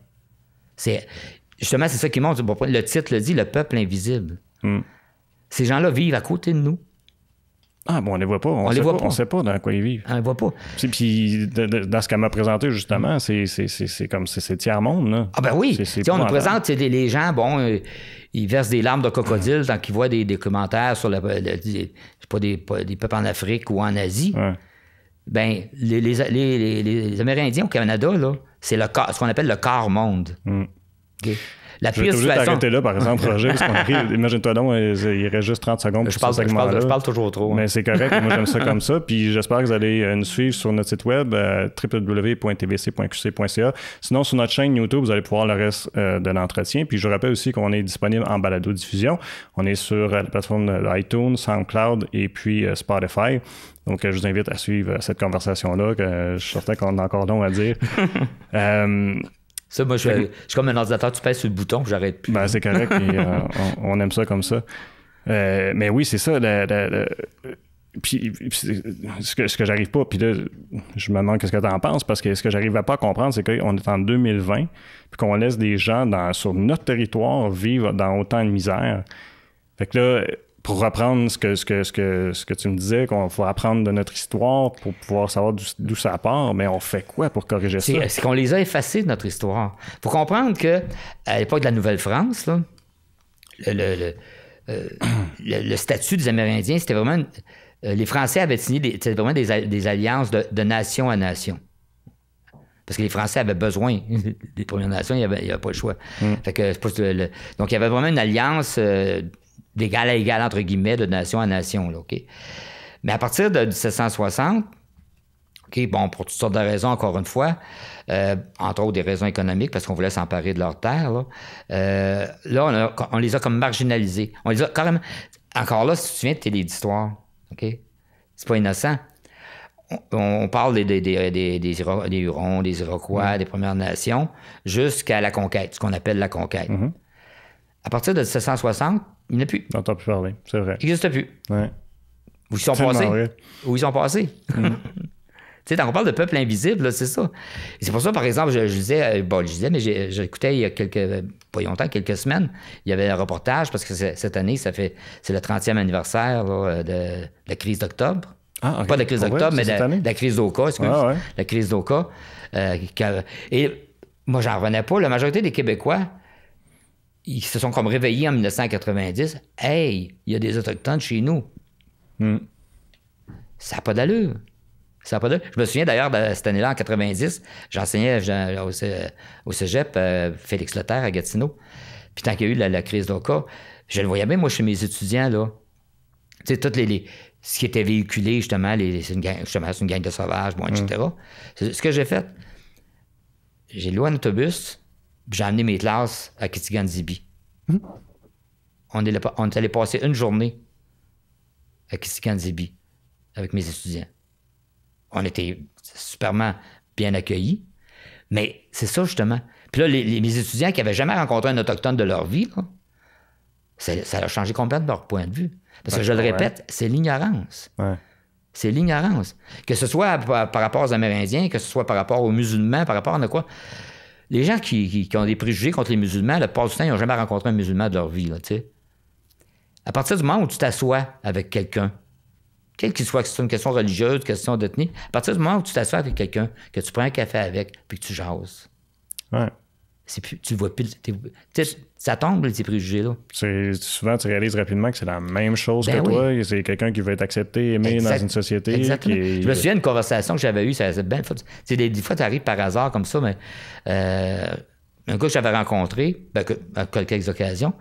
Justement, c'est ça qui montre. Le titre le dit, le peuple invisible. Ces gens-là vivent à côté de nous. Ah, bon, on les voit pas. On sait pas dans quoi ils vivent. On les voit pas. Puis dans ce qu'elle m'a présenté, justement, c'est comme c'est tiers-monde, là. Ah ben oui. On nous présente les gens, bon, ils versent des larmes de crocodile tant qu'ils voient des documentaires sur des peuples en Afrique ou en Asie. Ouais. Ben, les Amérindiens au Canada, là, c'est ce qu'on appelle le quart-monde. Okay. La je vais obligé d'arrêter là, par exemple, Roger, parce qu'on arrive, imagine-toi donc, il reste juste 30 secondes pour ce segment-là. Je parle toujours trop. Mais c'est correct, moi j'aime ça comme ça, puis j'espère que vous allez nous suivre sur notre site web, www.tvc.qc.ca. Sinon, sur notre chaîne YouTube, vous allez pouvoir le reste de l'entretien. Puis je vous rappelle aussi qu'on est disponible en balado-diffusion. On est sur la plateforme iTunes, SoundCloud et puis Spotify. Donc, je vous invite à suivre cette conversation-là, que je suis certain qu'on a encore long à dire. Ça, moi, je suis comme un ordinateur, tu pèses sur le bouton, puis j'arrête plus. Ben, c'est correct, puis on aime ça comme ça. Mais oui, c'est ça. Puis ce que j'arrive pas, puis là, je me demande qu'est-ce que tu en penses, parce que ce que j'arrivais pas à comprendre, c'est qu'on est en 2020, puis qu'on laisse des gens sur notre territoire vivre dans autant de misère. Fait que là, pour reprendre ce que tu me disais, qu'on faut apprendre de notre histoire pour pouvoir savoir d'où ça part, mais on fait quoi pour corriger ça? C'est qu'on les a effacés de notre histoire. Il faut comprendre qu'à l'époque de la Nouvelle-France, là, le statut des Amérindiens, c'était vraiment... les Français avaient signé c'était vraiment des alliances de nation à nation. Parce que les Français avaient besoin des Premières Nations, il n'y avait pas le choix. Fait que, donc, il y avait vraiment une alliance... d'égal à égal, entre guillemets, de nation à nation. Là, OK? Mais à partir de 1760, OK, bon, pour toutes sortes de raisons, encore une fois, entre autres des raisons économiques, parce qu'on voulait s'emparer de leurs terres, là on les a comme marginalisés. On les a carrément... Encore là, si tu te souviens de tes livres d'histoire, OK? C'est pas innocent. On parle des Hurons, des Iroquois, des Premières Nations, jusqu'à la conquête, ce qu'on appelle la conquête. À partir de 1760, il n'y en a plus. On n'entend plus parler, c'est vrai. Il n'existe plus. Ouais. Où ils sont passés. Où ils sont passés. Tu sais, quand on parle de peuple invisible, là, c'est ça. Et c'est pour ça, par exemple, je disais, mais j'écoutais il y a pas longtemps, quelques semaines, il y avait un reportage, parce que cette année, c'est le 30e anniversaire là, de la crise d'octobre. Ah, okay. Pas de la crise d'octobre, mais de la crise d'Oka, excuse. Ah, ouais. La crise d'Oka. Et moi, j'en revenais pas. La majorité des Québécois, ils se sont comme réveillés en 1990. Hey, il y a des Autochtones chez nous. Ça n'a pas d'allure. Je me souviens d'ailleurs, de cette année-là, en 90, j'enseignais au cégep Félix Leclerc à Gatineau. Puis tant qu'il y a eu la crise d'Oka, je le voyais bien, moi, chez mes étudiants, là. Tu sais, ce qui était véhiculé, justement, c'est une gang de sauvages, bon, etc. C'est ce que j'ai fait. J'ai loué un autobus, puis j'ai amené mes classes à Kitigan-Zibi. On est allé passer une journée à Kitigan-Zibi avec mes étudiants. On était superment bien accueillis, mais c'est ça, justement. Puis là, mes étudiants qui n'avaient jamais rencontré un Autochtone de leur vie, là, ça a changé complètement leur point de vue. Parce que, je le répète, c'est l'ignorance. Ouais. C'est l'ignorance. Que ce soit par rapport aux Amérindiens, que ce soit par rapport aux musulmans, par rapport à quoi. Les gens qui ont des préjugés contre les musulmans, la plupart du temps, ils n'ont jamais rencontré un musulman de leur vie. Là, t'sais. À partir du moment où tu t'assois avec quelqu'un, quel qu'il soit, que c'est une question religieuse, une question d'ethnie, à partir du moment où tu t'assois avec quelqu'un, que tu prends un café avec, puis que tu jases. Ouais. Tu vois plus. Ça tombe, ces préjugés-là. Souvent, tu réalises rapidement que c'est la même chose que toi. C'est quelqu'un qui veut être accepté, aimé dans une société. Exactement. Je me souviens d'une conversation que j'avais eue, c'est bien. Des fois, tu arrives par hasard comme ça, mais un gars que j'avais rencontré, à quelques occasions,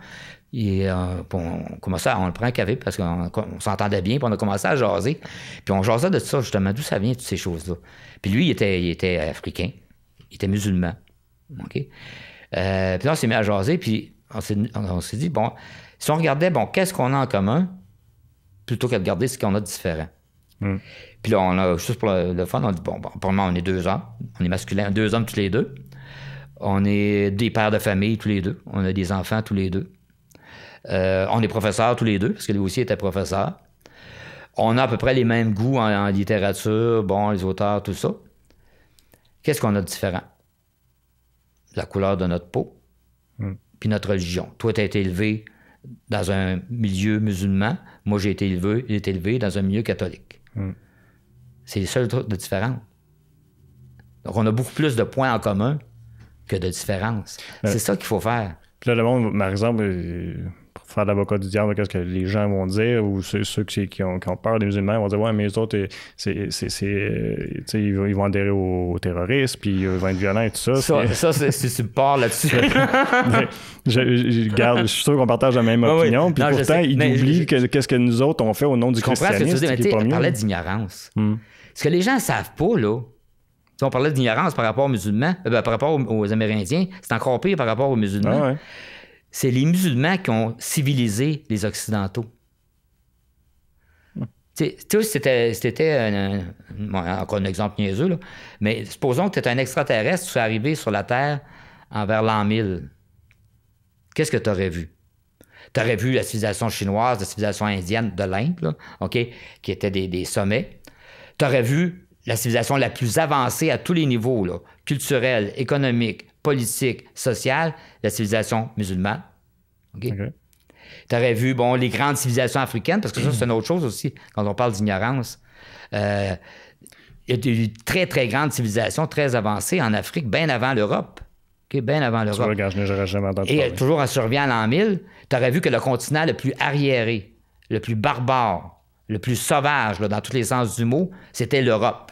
et on le prend un café parce qu'on s'entendait bien, puis on a commencé à jaser. Puis on jasait de ça, justement, d'où ça vient, toutes ces choses-là. Puis lui, il était africain, il était musulman. OK? Puis là, on s'est mis à jaser, puis on s'est dit, bon, si on regardait, bon, qu'est-ce qu'on a en commun, plutôt que de regarder ce qu'on a de différent. Puis là, on a, juste pour le fun, on dit, bon, pour le moment, on est 2 hommes, on est masculin, 2 hommes tous les deux. On est des pères de famille tous les deux, on a des enfants tous les deux. On est professeurs tous les deux, parce que lui aussi était professeur. On a à peu près les mêmes goûts en littérature, bon, les auteurs, tout ça. Qu'est-ce qu'on a de différent? La couleur de notre peau, puis notre religion. Toi, tu as été élevé dans un milieu musulman. Moi, j'ai été élevé dans un milieu catholique. C'est les seuls trucs de différence. Donc, on a beaucoup plus de points en commun que de différences. C'est ça qu'il faut faire. Puis là, le monde, par exemple, pour faire l'avocat du diable, qu'est-ce que les gens vont dire, ou ceux qui ont peur des musulmans vont dire, ouais, mais les autres, ils vont adhérer aux terroristes, puis ils vont être violents et tout ça. Ça, c'est tu pars là-dessus. Je suis sûr qu'on partage la même opinion, puis pourtant, ils oublient qu'est-ce que nous autres, on fait au nom du christianisme. Je comprends ce que tu dis, mais on parlait d'ignorance. Ce que les gens ne savent pas, là, si on parlait d'ignorance par rapport aux musulmans, par rapport aux Amérindiens, c'est encore pire par rapport aux musulmans. Ah ouais. C'est les musulmans qui ont civilisé les Occidentaux. Tu sais, c'était encore un exemple niaiseux, là, mais supposons que tu es un extraterrestre, tu es arrivé sur la Terre vers l'an 1000. Qu'est-ce que tu aurais vu? Tu aurais vu la civilisation chinoise, la civilisation indienne de l'Inde, là, OK, qui étaient des sommets. Tu aurais vu la civilisation la plus avancée à tous les niveaux, là, culturel, économique, politique, social, la civilisation musulmane. OK? Tu aurais vu, bon, les grandes civilisations africaines, parce que ça, c'est une autre chose aussi, quand on parle d'ignorance. Il y a eu très, très grandes civilisations, très avancées en Afrique, bien avant l'Europe. OK? Bien avant l'Europe. J'aurais jamais entendu Et parler. toujours en survient à l'an 1000, tu aurais vu que le continent le plus arriéré, le plus barbare, le plus sauvage, là, dans tous les sens du mot, c'était l'Europe.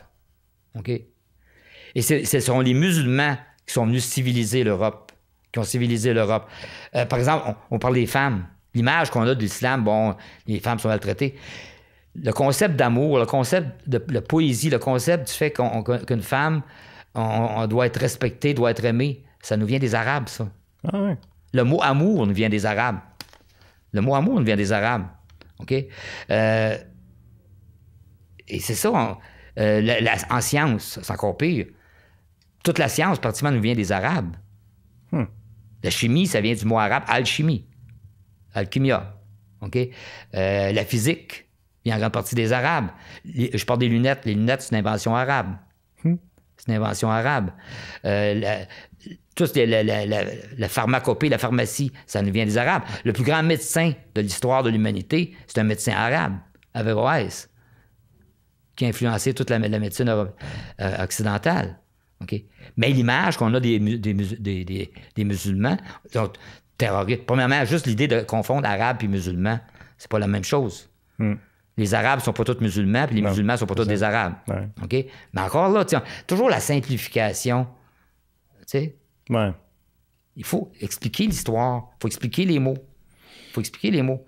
OK? Et ce sont les musulmans qui sont venus civiliser l'Europe, qui ont civilisé l'Europe. Par exemple, on parle des femmes. L'image qu'on a de l'islam, bon, les femmes sont maltraitées. Le concept d'amour, le concept de poésie, le concept du fait qu'une femme, on doit être respectée, doit être aimée, ça nous vient des Arabes, ça. Ah ouais. Le mot amour nous vient des Arabes. Le mot amour nous vient des Arabes. OK? Et c'est ça, en science, c'est encore pire. Toute la science, pratiquement, nous vient des Arabes. La chimie, ça vient du mot arabe alchimie. Alchimia. OK? La physique vient en grande partie des Arabes. Je parle des lunettes. Les lunettes, c'est une invention arabe. C'est une invention arabe. La pharmacopée, la pharmacie, ça nous vient des Arabes. Le plus grand médecin de l'histoire de l'humanité, c'est un médecin arabe, Averroès, qui a influencé toute la médecine occidentale. Okay? Mais l'image qu'on a des musulmans, donc, terroristes, premièrement, juste l'idée de confondre arabes et musulmans, c'est pas la même chose. Les Arabes sont pas tous musulmans, puis les musulmans sont pas tous des Arabes. Ouais. Okay? Mais encore là, toujours la simplification. Ouais. Il faut expliquer l'histoire, il faut expliquer les mots.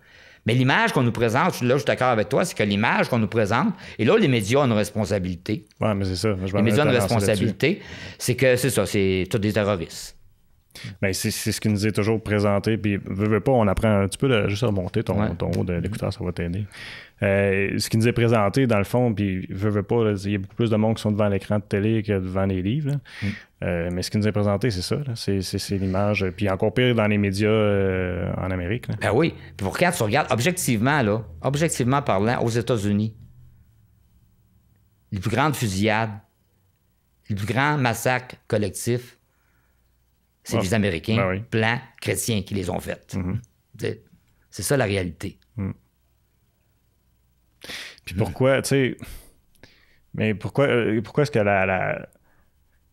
Mais l'image qu'on nous présente, là, je suis d'accord avec toi, c'est que l'image qu'on nous présente, et là, les médias ont une responsabilité. Oui, mais c'est ça. Les médias ont une responsabilité, c'est que c'est ça, c'est tous des terroristes. Ben, c'est ce qui nous est toujours présenté. Puis, veux pas, on apprend un petit peu juste à remonter ton haut de l'écouteur, ça va t'aider. Ce qui nous est présenté, dans le fond, puis veux pas, il y a beaucoup plus de monde qui sont devant l'écran de télé que devant les livres. Mais ce qui nous est présenté, c'est ça. C'est l'image. Puis encore pire dans les médias en Amérique. Là. Ben oui. Puis quand tu regardes, objectivement parlant, aux États-Unis, les plus grandes fusillades, les plus grands massacres collectifs, c'est les Américains, blancs, chrétiens, qui les ont faites. C'est ça la réalité. Puis pourquoi, tu sais... Mais pourquoi est-ce que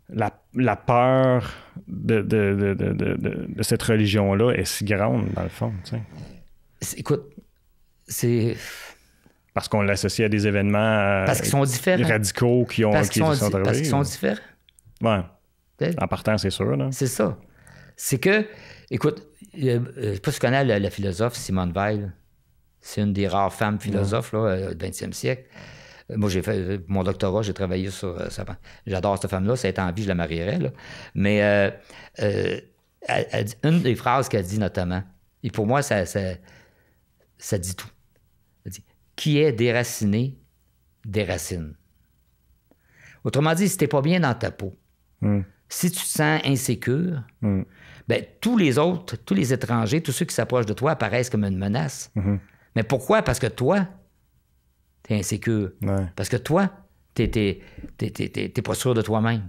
la peur de cette religion-là est si grande, dans le fond, tu sais? Écoute, c'est... Parce qu'on l'associe à des événements parce qu'ils sont différents. Radicaux qui sont arrivés. Parce qu'ils sont différents. Ouais. En partant, c'est sûr. Là. C'est ça. C'est que, écoute, je sais pas si tu connais la philosophe Simone Weil. C'est une des rares femmes philosophes là, du 20e siècle. Moi, j'ai fait mon doctorat, j'ai travaillé sur ça. J'adore cette femme-là. Si elle était en vie, je la marierais. Là. Mais elle dit, une des phrases qu'elle dit notamment, et pour moi, ça dit tout. Elle dit, qui est déraciné, déracine. Autrement dit, si t'es pas bien dans ta peau, si tu te sens insécure, ben, tous les autres, tous les étrangers, tous ceux qui s'approchent de toi apparaissent comme une menace. Mais pourquoi? Parce que toi, t'es insécure. Ouais. Parce que toi, t'es pas sûr de toi-même.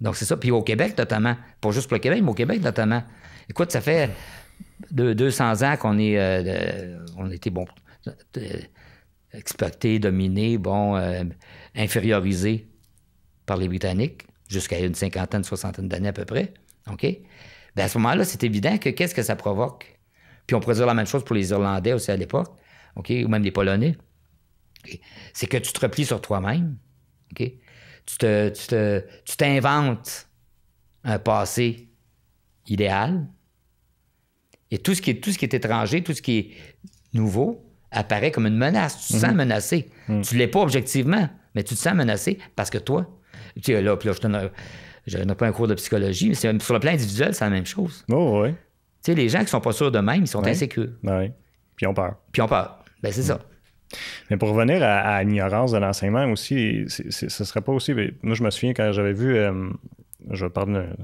Donc, c'est ça. Puis au Québec, notamment, pas juste pour le Québec, mais au Québec, notamment. Écoute, ça fait 200 ans qu'on on était, bon, exploités, dominés, infériorisés par les Britanniques, jusqu'à une cinquantaine, soixantaine d'années à peu près. OK? Bien, à ce moment-là, c'est évident que qu'est-ce que ça provoque? Puis on pourrait dire la même chose pour les Irlandais aussi à l'époque, OK? Ou même les Polonais. Okay? C'est que tu te replies sur toi-même. OK? Tu t'inventes un passé idéal. Et tout ce qui est étranger, tout ce qui est nouveau, apparaît comme une menace. Tu te sens menacé. Tu ne l'es pas objectivement, mais tu te sens menacé parce que toi... Tu sais, là, je n'ai pas un cours de psychologie, mais sur le plan individuel, c'est la même chose. Oh, oui. Tu sais, les gens qui sont pas sûrs d'eux-mêmes, ils sont insécures. Oui. Puis ils ont peur. Ben, c'est ça. Mais pour revenir à l'ignorance de l'enseignement aussi, ce serait pas aussi... Moi, je me souviens quand j'avais vu...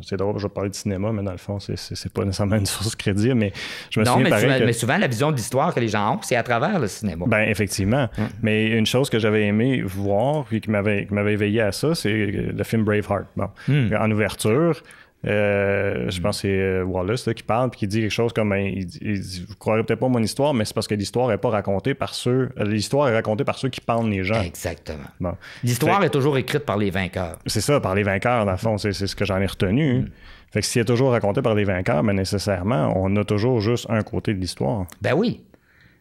c'est drôle, je vais parler de cinéma, mais dans le fond, c'est pas nécessairement une source crédible, mais je me souviens mais souvent, la vision de l'histoire que les gens ont, c'est à travers le cinéma. Ben effectivement. Mais une chose que j'avais aimé voir, puis qui m'avait éveillé à ça, c'est le film Braveheart. Bon. En ouverture, je pense que c'est Wallace là, qui parle, puis qui dit quelque chose comme il dit, vous croirez peut-être pas mon histoire, mais c'est parce que l'histoire n'est pas racontée par ceux... L'histoire est racontée par ceux qui pendent les gens. Exactement. Bon. L'histoire est toujours écrite par les vainqueurs. C'est ça, par les vainqueurs, dans le fond. C'est ce que j'en ai retenu. Fait que s'il est toujours raconté par les vainqueurs, mais nécessairement, on a toujours juste un côté de l'histoire. Ben oui.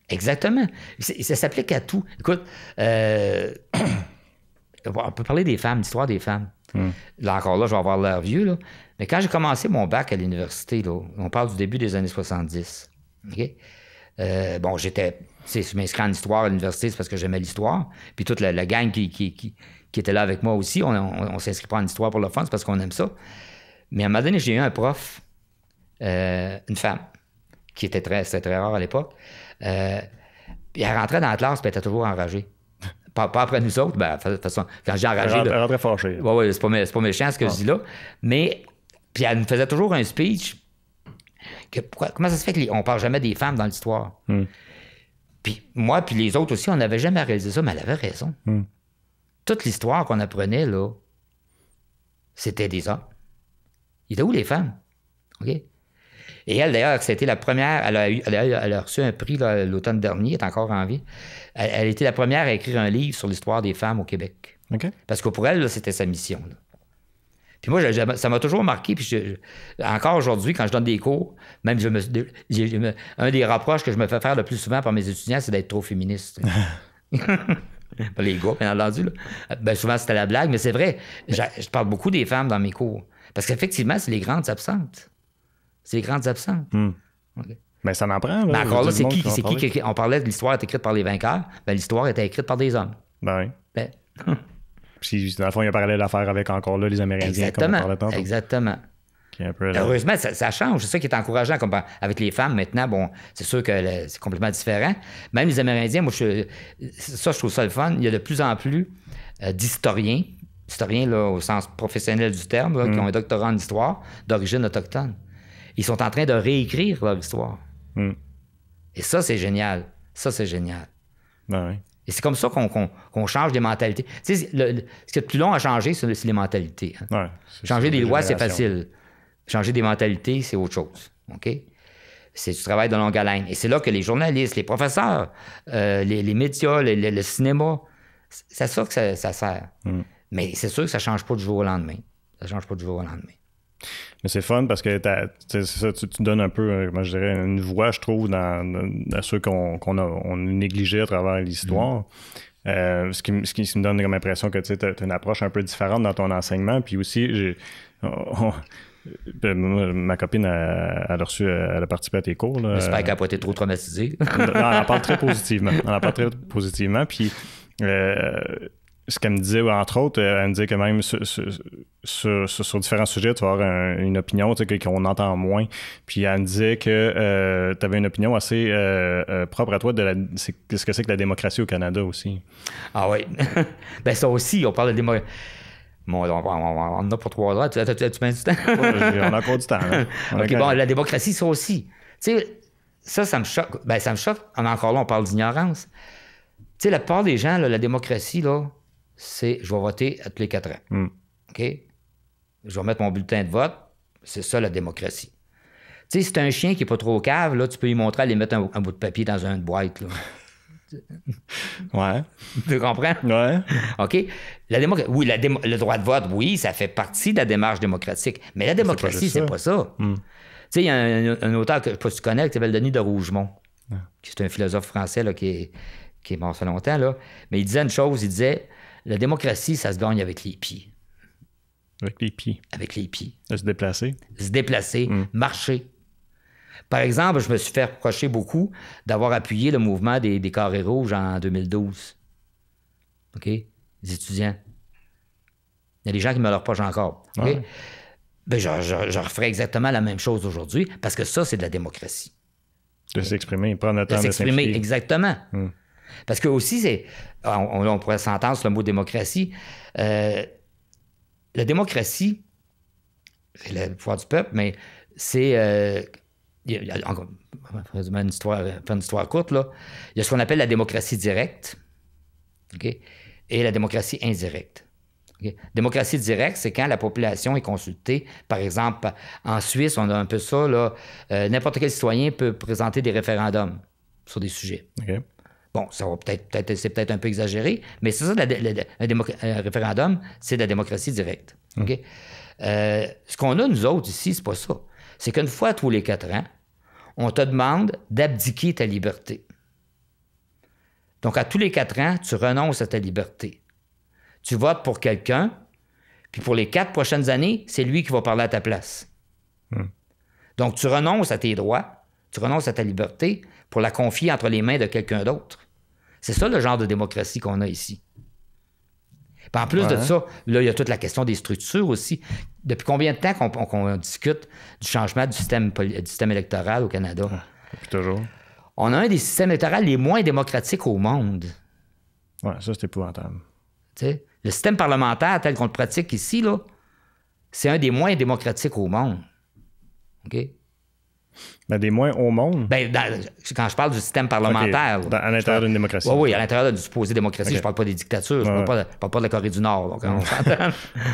Exactement. Ça s'applique à tout. Écoute, on peut parler des femmes, l'histoire des femmes. Là encore, là, je vais avoir l'air vieux, là. Mais quand j'ai commencé mon bac à l'université, là, on parle du début des années 70. OK? Je m'inscris en histoire à l'université, c'est parce que j'aimais l'histoire. Puis toute la gang qui était là avec moi aussi, on s'inscrit pas en histoire pour le fun, c'est parce qu'on aime ça. Mais à un moment donné, j'ai eu un prof, une femme, c'était très rare à l'époque. Puis elle rentrait dans la classe, puis elle était toujours enragée. Pas après nous autres, ben, de toute façon, quand j'ai enragé... Elle rentrait fâchée. Oui, c'est pas méchant ce que je dis là. Mais, puis elle nous faisait toujours un speech. Comment ça se fait qu'on parle jamais des femmes dans l'histoire? Puis moi, puis les autres aussi, on n'avait jamais réalisé ça, mais elle avait raison. Toute l'histoire qu'on apprenait, là, c'était des hommes. Il était où les femmes? OK? Et elle, d'ailleurs, c'était la première, elle a reçu un prix là, l'automne dernier, elle est encore en vie. Elle était la première à écrire un livre sur l'histoire des femmes au Québec. Okay. Parce que pour elle, là, c'était sa mission. Là. Puis moi, ça m'a toujours marqué. Puis encore aujourd'hui, quand je donne des cours, même un des reproches que je me fais faire le plus souvent par mes étudiants, c'est d'être trop féministe. Les gars, bien entendu. Là. Ben, souvent, c'était la blague, mais c'est vrai. Je parle beaucoup des femmes dans mes cours. Parce qu'effectivement, c'est les grandes absentes. C'est les grandes absentes. Okay. Mais ça en prend, là. Mais encore là, c'est qui on parlait de l'histoire est écrite par les vainqueurs. Ben, l'histoire était écrite par des hommes. Ben oui. Ben... Puis, dans le fond, il y a parallèle à faire avec encore là les Amérindiens. Exactement. Comme on parlait tantôt. Exactement. Heureusement, ça change. C'est ça qui est encourageant. Comme avec les femmes, maintenant, bon, c'est sûr que c'est complètement différent. Même les Amérindiens, moi, je trouve ça le fun. Il y a de plus en plus d'historiens là, au sens professionnel du terme, là, qui ont un doctorat en histoire d'origine autochtone. Ils sont en train de réécrire leur histoire. Et ça, c'est génial. Ça, c'est génial. Ben oui. Et c'est comme ça qu'on change des mentalités. Tu sais, ce qui est le plus long à changer, c'est les mentalités. Hein. Ouais, changer des lois, c'est facile. Changer des mentalités, c'est autre chose. OK? C'est du travail de longue haleine. Et c'est là que les journalistes, les professeurs, les médias, le cinéma, c'est ça que ça sert. Mais c'est sûr que ça ne change pas du jour au lendemain. Ça ne change pas du jour au lendemain. Mais c'est fun parce que c'est ça, tu donnes un peu, moi je dirais, une voix, je trouve, à ceux qu'on a négligés à travers l'histoire. Ce qui me donne comme impression que tu as une approche un peu différente dans ton enseignement. Puis aussi, ma copine, elle a participé à tes cours. J'espère qu'elle n'a pas été trop traumatisée. Non, elle en parle très positivement. Puis ce qu'elle me disait, entre autres, elle me disait que même sur différents sujets, tu vas avoir une opinion qu'on entend moins. Puis elle me disait que tu avais une opinion assez propre à toi de ce que c'est que la démocratie au Canada aussi. Ah oui. Ben ça aussi, on parle de démocratie. Bon, on en a pour 3 heures. Tu mets du temps? On a encore du temps. Hein? OK, bon, la démocratie, ça aussi. Tu sais, ça me choque. Ben, ça me choque. Encore là, on parle d'ignorance. Tu sais, la plupart des gens, là, la démocratie, là, c'est je vais voter à tous les 4 ans. OK? Je vais mettre mon bulletin de vote. C'est ça, la démocratie. Tu sais, si t'as un chien qui n'est pas trop cave, là, tu peux lui montrer aller mettre un bout de papier dans une boîte, là. Ouais. Tu comprends? Ouais. OK? Oui, le droit de vote, oui, ça fait partie de la démarche démocratique. Mais la démocratie, c'est pas ça. Tu sais, il y a un auteur que je ne sais pas si tu connais, qui s'appelle Denis de Rougemont, qui est un philosophe français là, qui est mort ça longtemps, là. Mais il disait une chose, il disait, la démocratie, ça se gagne avec les pieds. Avec les pieds? Avec les pieds. Se déplacer? Se déplacer, marcher. Par exemple, je me suis fait reprocher beaucoup d'avoir appuyé le mouvement des Carrés rouges en 2012. OK? Les étudiants. Il y a des gens qui me le reprochent encore. OK? Ouais. Ben, je referais exactement la même chose aujourd'hui parce que ça, c'est de la démocratie. De s'exprimer, prendre le temps de s'exprimer. Exactement. Parce que aussi, on pourrait s'entendre sur le mot démocratie. La démocratie, c'est le pouvoir du peuple, mais c'est... faire une histoire courte, là. Il y a ce qu'on appelle la démocratie directe, okay, et la démocratie indirecte. Okay. Démocratie directe, c'est quand la population est consultée. Par exemple, en Suisse, on a un peu ça, là. N'importe quel citoyen peut présenter des référendums sur des sujets. Okay. Bon, ça va c'est peut-être un peu exagéré, mais c'est ça, un référendum, c'est de la démocratie directe. Okay. Ce qu'on a, nous autres, ici, c'est pas ça. C'est qu'une fois tous les 4 ans, on te demande d'abdiquer ta liberté. Donc, à tous les 4 ans, tu renonces à ta liberté. Tu votes pour quelqu'un, puis pour les 4 prochaines années, c'est lui qui va parler à ta place. Donc, tu renonces à tes droits, tu renonces à ta liberté pour la confier entre les mains de quelqu'un d'autre. C'est ça le genre de démocratie qu'on a ici. Puis en plus de ça, là, il y a toute la question des structures aussi. Depuis combien de temps qu'on discute du changement du système électoral au Canada? Depuis toujours. On a un des systèmes électoraux les moins démocratiques au monde. Oui, ça, c'est épouvantable. T'sais, le système parlementaire tel qu'on le pratique ici, là, c'est un des moins démocratiques au monde. OK? Ben, des moins au monde? Ben, quand je parle du système parlementaire... Okay. À l'intérieur d'une démocratie. Oui, à l'intérieur d'une supposée démocratie. Okay. Je ne parle pas des dictatures, je ne parle pas de la Corée du Nord. Donc, on s'entend.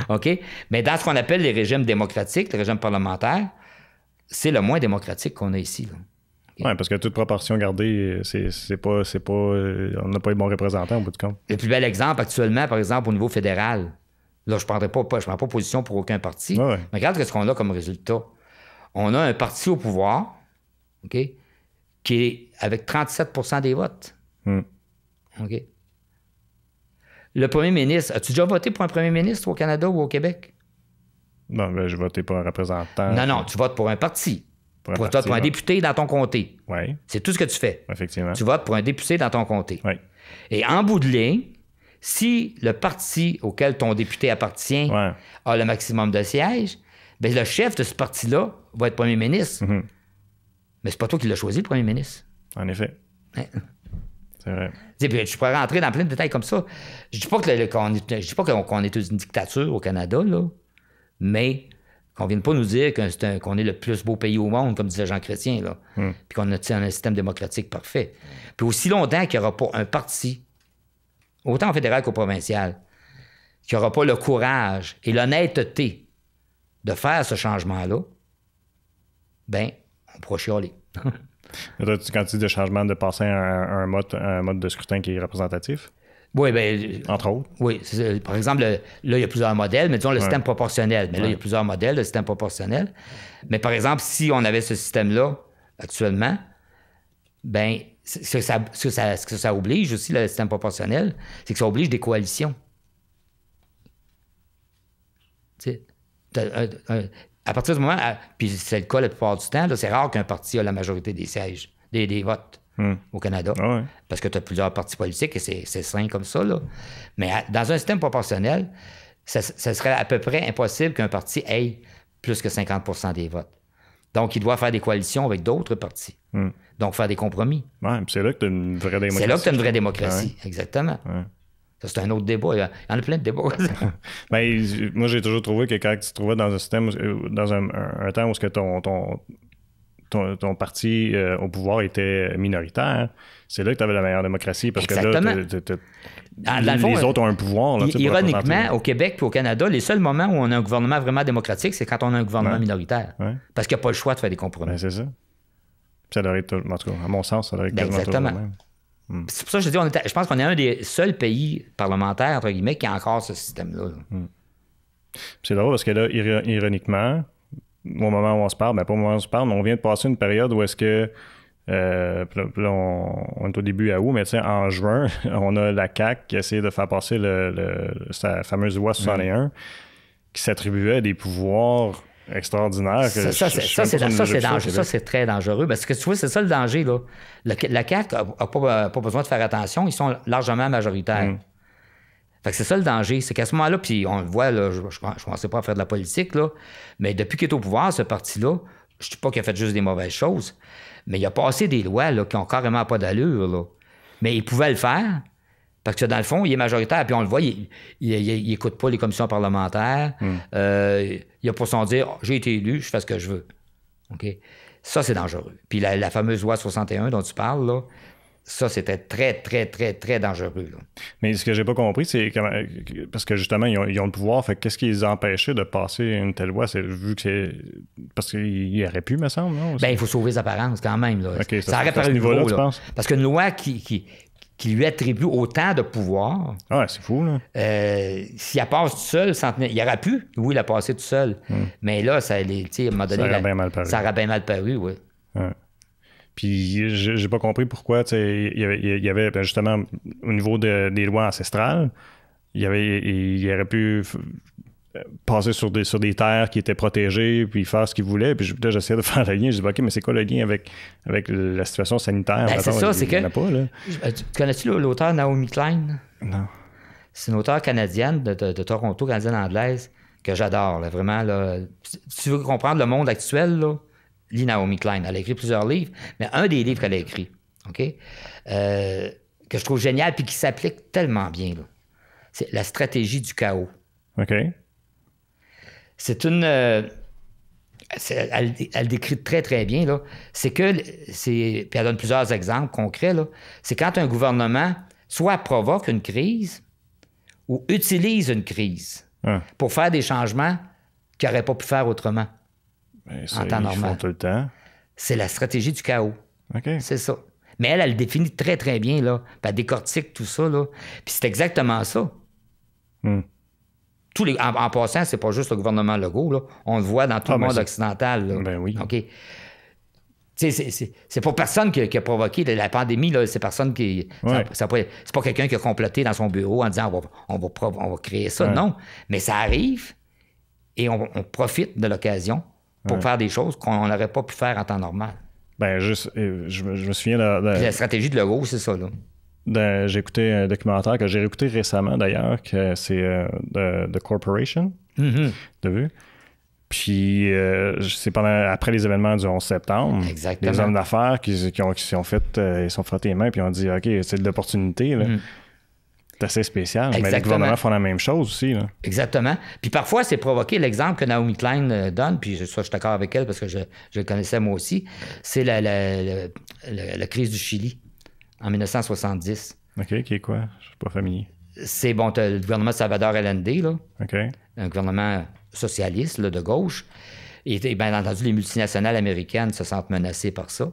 OK? Mais dans ce qu'on appelle les régimes démocratiques, les régimes parlementaires, c'est le moins démocratique qu'on a ici. Okay? Oui, parce que toute proportion gardée, c'est pas on n'a pas les bons représentants au bout du compte. Le plus bel exemple actuellement, par exemple, au niveau fédéral, là, je ne prends pas position pour aucun parti, mais regarde ce qu'on a comme résultat. On a un parti au pouvoir, OK, qui est avec 37% des votes. OK. Le premier ministre, as-tu déjà voté pour un premier ministre au Canada ou au Québec? Non, ben, j'ai voté pour un représentant. Non, tu votes pour un parti. pour un député dans ton comté. Oui. C'est tout ce que tu fais. Effectivement. Tu votes pour un député dans ton comté. Oui. Et en bout de ligne, si le parti auquel ton député appartient a le maximum de sièges, bien, le chef de ce parti-là va être premier ministre. Mm-hmm. Mais c'est pas toi qui l'as choisi, le premier ministre. En effet. C'est vrai. Je pourrais rentrer dans plein de détails comme ça. Je dis pas qu'on est une dictature au Canada, là, mais qu'on ne vienne pas nous dire qu'on est le plus beau pays au monde, comme disait Jean Chrétien, là, puis qu'on a un système démocratique parfait. Puis aussi longtemps qu'il n'y aura pas un parti, autant au fédéral qu'au provincial, qui n'aura pas le courage et l'honnêteté de faire ce changement-là, ben, on pourra chialer. Quand tu dis de changement, de passer à un mode de scrutin qui est représentatif? Oui, bien. Entre autres. Oui. Par exemple, là, il y a plusieurs modèles, mais disons le système proportionnel. Mais là, il y a plusieurs modèles, le système proportionnel. Mais par exemple, si on avait ce système-là actuellement, bien, ce que ça oblige aussi, le système proportionnel, c'est que ça oblige des coalitions. Tu sais, à partir du moment, puis c'est le cas la plupart du temps, là, c'est rare qu'un parti a la majorité des sièges, des votes au Canada. Parce que tu as plusieurs partis politiques et c'est sain comme ça. Là. Mais dans un système proportionnel, ça serait à peu près impossible qu'un parti ait plus que 50 des votes. Donc, il doit faire des coalitions avec d'autres partis. Donc, faire des compromis. Oui, puis c'est là que tu as une vraie démocratie. C'est là que tu as une vraie démocratie, exactement. Ça, c'est un autre débat. Il y en a plein de débats. Ben, moi, j'ai toujours trouvé que quand tu te trouvais dans un système, dans un temps où ce que ton parti au pouvoir était minoritaire, c'est là que tu avais la meilleure démocratie. Parce exactement. Que là, les autres ont un pouvoir. Là, ironiquement, au Québec et au Canada, les seuls moments où on a un gouvernement vraiment démocratique, c'est quand on a un gouvernement minoritaire. Parce qu'il n'y a pas le choix de faire des compromis. Ben, c'est ça. Ça devrait être, en tout cas, à mon sens, ça devrait être quasiment exactement. toujours le même. C'est pour ça que je te dis, je pense qu'on est un des seuls pays parlementaires, entre guillemets, qui a encore ce système-là. C'est drôle parce que là, ironiquement, au moment où on se parle, ben pas au moment où on se parle, mais on vient de passer une période où est-ce que là, on est au début à août, mais tu sais, en juin, on a la CAQ qui a essayé de faire passer sa fameuse loi 61 qui s'attribuait des pouvoirs extraordinaire. Ça, c'est très dangereux. Parce que tu vois, c'est ça le danger. Là. La CAQ n'a pas besoin de faire attention. Ils sont largement majoritaires. Fait que c'est ça le danger. C'est qu'à ce moment-là, puis on le voit, là, je ne commençais pas à faire de la politique, là, mais depuis qu'il est au pouvoir, ce parti-là, je ne dis pas qu'il a fait juste des mauvaises choses, mais il a passé des lois là, qui n'ont carrément pas d'allure. Là. Mais il pouvait le faire. Parce que dans le fond, il est majoritaire, puis on le voit, il n'écoute pas les commissions parlementaires. Il n'a pas son dire « j'ai été élu, je fais ce que je veux ». Okay? Ça, c'est dangereux. Puis la fameuse loi 61 dont tu parles, là, ça, c'était très, très, très, très dangereux. Là. Mais ce que j'ai pas compris, c'est parce que justement, ils ont le pouvoir, fait qu'est-ce qui les empêchait de passer une telle loi? Vu que c'est... Parce qu'il aurait pu, me semble, non? Bien, il faut sauver les apparences quand même. Là. Okay, ça aurait paru niveau, là, tu penses? Parce qu'une loi qui lui attribue autant de pouvoir. Ah, c'est fou, là. S'il passe tout seul, il aurait pu, oui, il a passé tout seul. Mais là, ça, à un moment donné, ça aurait bien mal paru. Ça aurait bien mal paru, oui. Ouais. Puis, j'ai pas compris pourquoi, tu sais, il y avait justement, au niveau des lois ancestrales, il aurait pu passer sur des terres qui étaient protégées, puis faire ce qu'il voulait. Puis là, j'essayais de faire le lien. Je dis, OK, mais c'est quoi le lien avec la situation sanitaire? Ben, c'est ça, c'est que... Pas, là. Tu connais-tu l'auteur Naomi Klein? Non. C'est une auteure canadienne de Toronto, canadienne-anglaise, que j'adore. Là, vraiment, là. Si tu veux comprendre le monde actuel, là, lis Naomi Klein. Elle a écrit plusieurs livres, mais un des livres qu'elle a écrit, OK? Que je trouve génial puis qui s'applique tellement bien, là, c'est La stratégie du chaos. OK. C'est une... elle décrit très, très bien, là. C'est que... Puis elle donne plusieurs exemples concrets, là. C'est quand un gouvernement soit provoque une crise ou utilise une crise pour faire des changements qu'il n'aurait pas pu faire autrement. Ben, ça, en temps normal. Ils font tout le temps. C'est la stratégie du chaos. OK. C'est ça. Mais elle le définit très, très bien, là. Puis elle décortique tout ça, là. Puis c'est exactement ça. En passant, c'est pas juste le gouvernement Legault, là. On le voit dans tout le monde occidental, là. Ben oui. OK. Tu sais, c'est pas personne qui a provoqué la pandémie, là. C'est personne qui... C'est pas quelqu'un qui a comploté dans son bureau en disant on va créer ça. Non. Mais ça arrive et on profite de l'occasion pour faire des choses qu'on n'aurait pas pu faire en temps normal. Ben, je me souviens de la stratégie de Legault, c'est ça, là. J'ai écouté un documentaire que j'ai réécouté récemment, d'ailleurs, que c'est The Corporation. T'as vu? Puis, c'est après les événements du 11 septembre. Exactement. Les hommes d'affaires qui sont frottés les mains puis ont dit, OK, c'est de l'opportunité, là. C'est assez spécial. Exactement. Mais les gouvernements font la même chose aussi, là. Exactement. Puis parfois, c'est provoqué. L'exemple que Naomi Klein donne, puis ça, je suis d'accord avec elle parce que je le connaissais moi aussi, c'est la crise du Chili en 1970. OK, qui est quoi? Je suis pas familier. C'est, bon, t'as le gouvernement Salvador Allende, là. OK. Un gouvernement socialiste, là, de gauche. Et bien entendu, les multinationales américaines se sentent menacées par ça.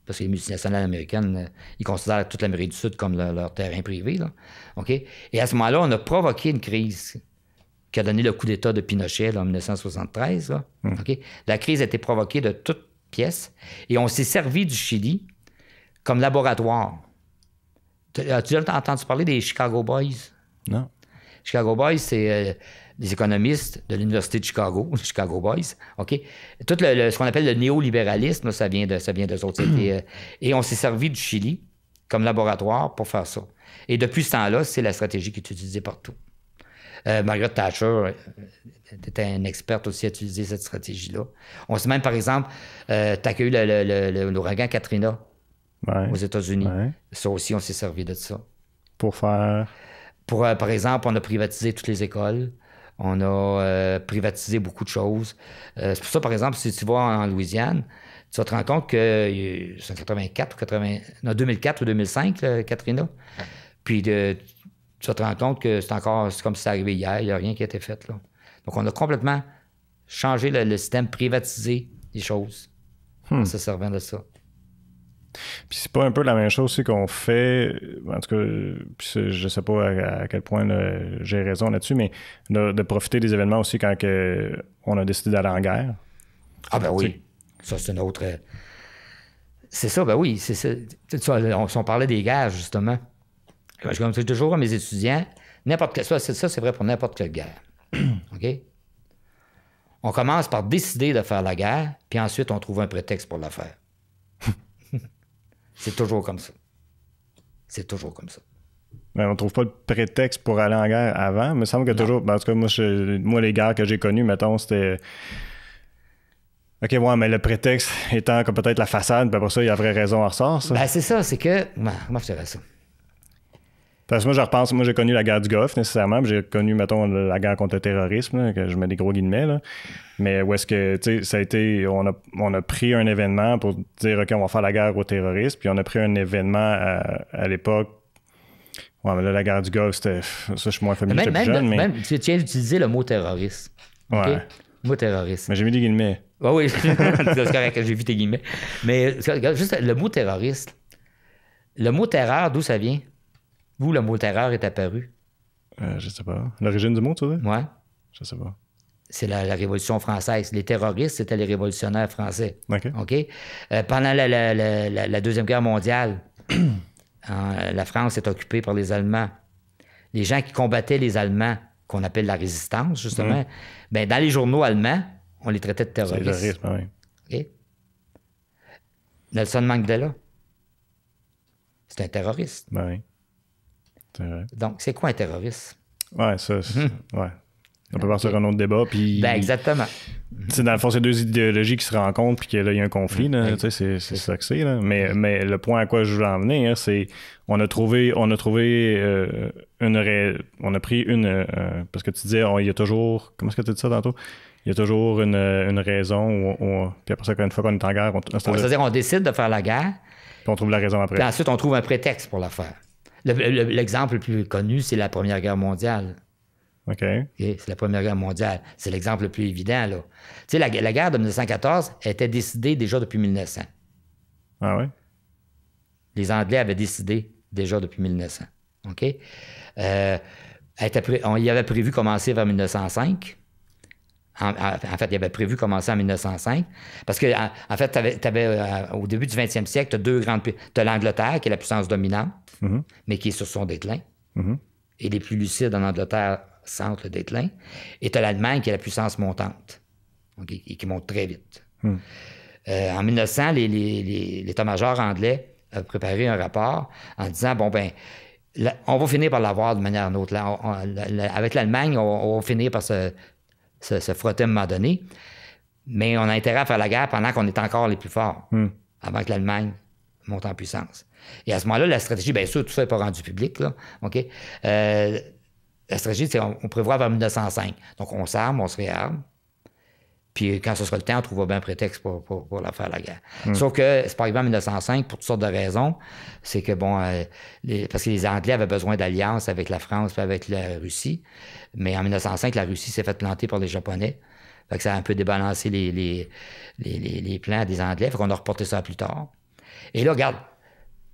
Parce que les multinationales américaines, ils considèrent toute l'Amérique du Sud comme leur terrain privé, là. OK? Et à ce moment-là, on a provoqué une crise qui a donné le coup d'État de Pinochet, là, en 1973, là. OK? La crise a été provoquée de toutes pièces. Et on s'est servi du Chili comme laboratoire. As-tu déjà entendu parler des Chicago Boys? Non. Chicago Boys, c'est des économistes de l'Université de Chicago, les Chicago Boys, OK? Tout ce qu'on appelle le néolibéralisme, là, ça vient d'eux autres. Et on s'est servi du Chili comme laboratoire pour faire ça. Et depuis ce temps-là, c'est la stratégie qui est utilisée partout. Margaret Thatcher était une experte aussi à utiliser cette stratégie-là. On sait même, par exemple, t'as eu l'ouragan Katrina. Ouais. Aux États-Unis. Ouais. Ça aussi, on s'est servi de ça. Pour faire... Par exemple, on a privatisé toutes les écoles. On a privatisé beaucoup de choses. C'est pour ça, par exemple, si tu vas en Louisiane, tu vas te rendre compte que c'est en 2004 ou 2005, là, Katrina. Puis tu vas te rendre compte que c'est comme si ça arrivait hier. Il n'y a rien qui a été fait, là. Donc, on a complètement changé le système, privatisé les choses en se servant de ça. Puis c'est pas un peu la même chose aussi qu'on fait, en tout cas, je sais pas à quel point j'ai raison là-dessus, mais de profiter des événements aussi quand on a décidé d'aller en guerre. Ah ben oui, ça c'est une autre... C'est ça, ben oui, c'est ça. On parlait des guerres, justement. Je dis toujours à mes étudiants, ça c'est vrai pour n'importe quelle guerre. OK? On commence par décider de faire la guerre, puis ensuite on trouve un prétexte pour la faire. C'est toujours comme ça. C'est toujours comme ça. Mais on trouve pas de prétexte pour aller en guerre avant. Il me semble que toujours... En tout cas, moi, les guerres que j'ai connues, mettons, c'était... OK, ouais, mais le prétexte étant que peut-être la façade, puis après ça, il y a vraie raison en ressort, ça. Ben, c'est ça, c'est que... Comment je dirais ça? Parce que moi, je repense... Moi, j'ai connu la guerre du Golfe, nécessairement, puis j'ai connu, mettons, la guerre contre le terrorisme, là, que je mets des gros guillemets, là. Mais où est-ce que, tu sais, ça a été... On a pris un événement pour dire, OK, on va faire la guerre aux terroristes, puis on a pris un événement à l'époque... Ouais, mais là, la guerre du Golfe, c'était... Ça, je suis moins familier, j'étais plus jeune, mais... Même, tu tiens d'utiliser le mot terroriste. OK? Ouais. Le mot terroriste. Mais j'ai mis des guillemets. Oui, c'est correct, j'ai vu tes guillemets. Mais juste le mot terroriste. Le mot terreur, d'où ça vient? Où le mot terreur est apparu? Je sais pas. L'origine du mot, tu veux dire? Ouais. Je sais pas. C'est la Révolution française. Les terroristes, c'était les révolutionnaires français. OK. OK? Pendant la Deuxième Guerre mondiale, la France est occupée par les Allemands. Les gens qui combattaient les Allemands, qu'on appelle la résistance, justement, ben, dans les journaux allemands, on les traitait de terroristes. C'est le terrorisme, oui. OK? Nelson Mandela, c'est un terroriste. Ben oui. C'est vrai. Donc, c'est quoi un terroriste? Ouais, ça, ouais. On peut partir un autre débat, puis... Ben, exactement. Dans le fond, c'est deux idéologies qui se rencontrent, puis que là, il y a un conflit, là, c'est ça que c'est, là. Mais le point à quoi je voulais en venir, c'est on a pris une... parce que tu disais, il y a toujours... Comment est-ce que tu dis ça tantôt? Il y a toujours une raison, puis après ça, une fois qu'on est en guerre... C'est-à-dire qu'on décide de faire la guerre, puis on trouve la raison après. Puis ensuite, on trouve un prétexte pour la faire. L'exemple le plus connu, c'est la Première Guerre mondiale. OK. Okay? C'est la Première Guerre mondiale. C'est l'exemple le plus évident, là. Tu sais, la guerre de 1914 était décidée déjà depuis 1900. Ah oui? Les Anglais avaient décidé déjà depuis 1900. OK? On y avait prévu commencer vers 1905. En fait, il avait prévu commencer en 1905. Parce que, en fait, au début du 20e siècle, tu as deux grandes... Tu as l'Angleterre, qui est la puissance dominante, mais qui est sur son déclin. Et les plus lucides en Angleterre sentent le déclin. Et tu as l'Allemagne, qui est la puissance montante. okay, et qui montent très vite. En 1900, l'état-major anglais a préparé un rapport en disant, bon, ben, on va finir par l'avoir d'une manière ou d'une autre. Là, avec l'Allemagne, on va finir par se frotter à un moment donné, mais on a intérêt à faire la guerre pendant qu'on est encore les plus forts, avant que l'Allemagne monte en puissance. Et à ce moment-là, la stratégie, bien sûr, tout ça n'est pas rendu public, là, OK? La stratégie, c'est on prévoit vers 1905. Donc, on s'arme, on se réarme. Puis, quand ce sera le temps, on trouvera bien un prétexte pour la faire la guerre. Sauf que c'est pas arrivé en 1905 pour toutes sortes de raisons. C'est que, bon, parce que les Anglais avaient besoin d'alliance avec la France et avec la Russie. Mais en 1905, la Russie s'est fait planter par les Japonais. Fait que ça a un peu débalancé les plans des Anglais. Fait qu'on a reporté ça plus tard. Et là, regarde,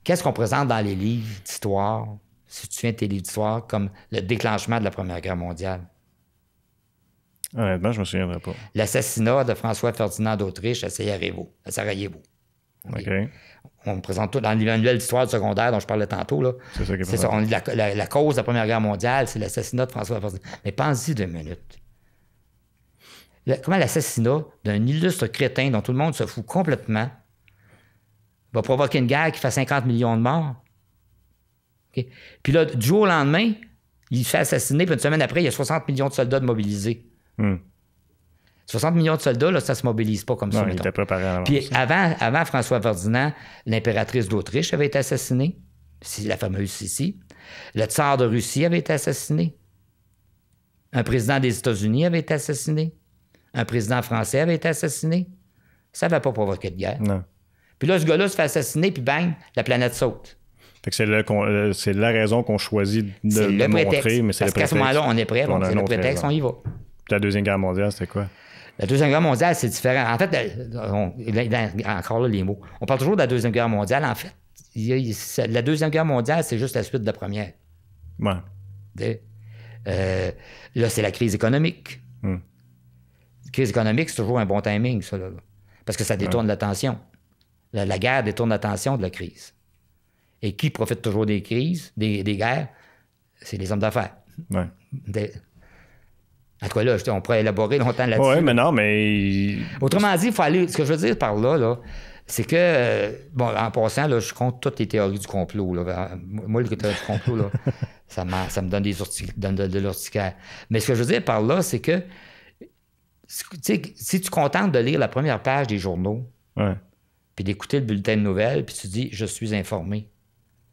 qu'est-ce qu'on présente dans les livres d'histoire, si tu viens de tes livres d'histoire, comme le déclenchement de la Première Guerre mondiale? Honnêtement, je me souviendrai pas. L'assassinat de François-Ferdinand d'Autriche à Sarajevo. Okay. On me présente tout dans le manuel d'histoire du secondaire dont je parlais tantôt. Là. C'est ça qui est c'est ça. La cause de la Première Guerre mondiale, c'est l'assassinat de François-Ferdinand. Mais pense-y 2 minutes. Comment l'assassinat d'un illustre crétin dont tout le monde se fout complètement va provoquer une guerre qui fait 50 millions de morts? Okay. Puis là, du jour au lendemain, il se fait assassiner, puis une semaine après, il y a 60 millions de soldats mobilisés. 60 millions de soldats, là, ça ne se mobilise pas comme ça. Il était préparé à l'avance. Puis avant François Ferdinand, l'impératrice d'Autriche avait été assassinée. C'est la fameuse Sissi. Le tsar de Russie avait été assassiné. Un président des États-Unis avait été assassiné. Un président français avait été assassiné. Ça n'avait pas provoqué de guerre. Non. Puis là, ce gars-là se fait assassiner, puis bang, la planète saute. Fait que c'est la raison qu'on choisit de montrer, mais c'est le prétexte. Parce qu'à ce moment-là, on est prêt, donc c'est le prétexte, on y va. La Deuxième Guerre mondiale, c'était quoi? La Deuxième Guerre mondiale, c'est différent. En fait, encore là, les mots. On parle toujours de la Deuxième Guerre mondiale. En fait, la Deuxième Guerre mondiale, c'est juste la suite de la première. Ouais. Là, c'est la crise économique. La crise économique, c'est toujours un bon timing, ça. Là. Parce que ça détourne l'attention. La guerre détourne l'attention de la crise. Et qui profite toujours des crises, des guerres? C'est les hommes d'affaires. Ouais. En tout cas, là, on pourrait élaborer longtemps là-dessus. Oui, mais non, mais... Autrement dit, il faut aller... Ce que je veux dire par là, c'est que... bon, en passant, là, je compte toutes les théories du complot. Là. Moi, les théories du complot, là, ça me donne de l'urticaire. Mais ce que je veux dire par là, c'est que... Si tu contentes de lire la première page des journaux, puis d'écouter le bulletin de nouvelles, puis tu dis « Je suis informé »,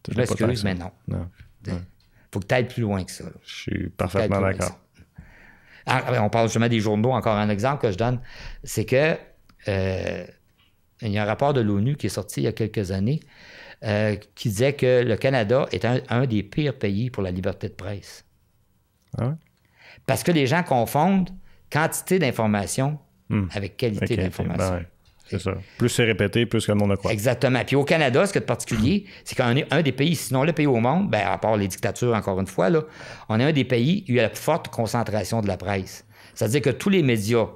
je m'excuse, mais non. Faut que tu ailles plus loin que ça. Là. Je suis parfaitement d'accord. On parle justement des journaux. Encore un exemple que je donne, c'est que il y a un rapport de l'ONU qui est sorti il y a quelques années qui disait que le Canada est un des pires pays pour la liberté de presse. Ah ouais? Parce que les gens confondent quantité d'information avec qualité d'information. Ben ouais. C'est ça. Plus c'est répété, plus que le monde le croit. Exactement. Puis au Canada, ce qu'il y a de particulier, c'est qu'on est un des pays, sinon le pays au monde, ben, à part les dictatures, encore une fois, là, on est un des pays où il y a la plus forte concentration de la presse. C'est-à-dire que tous les médias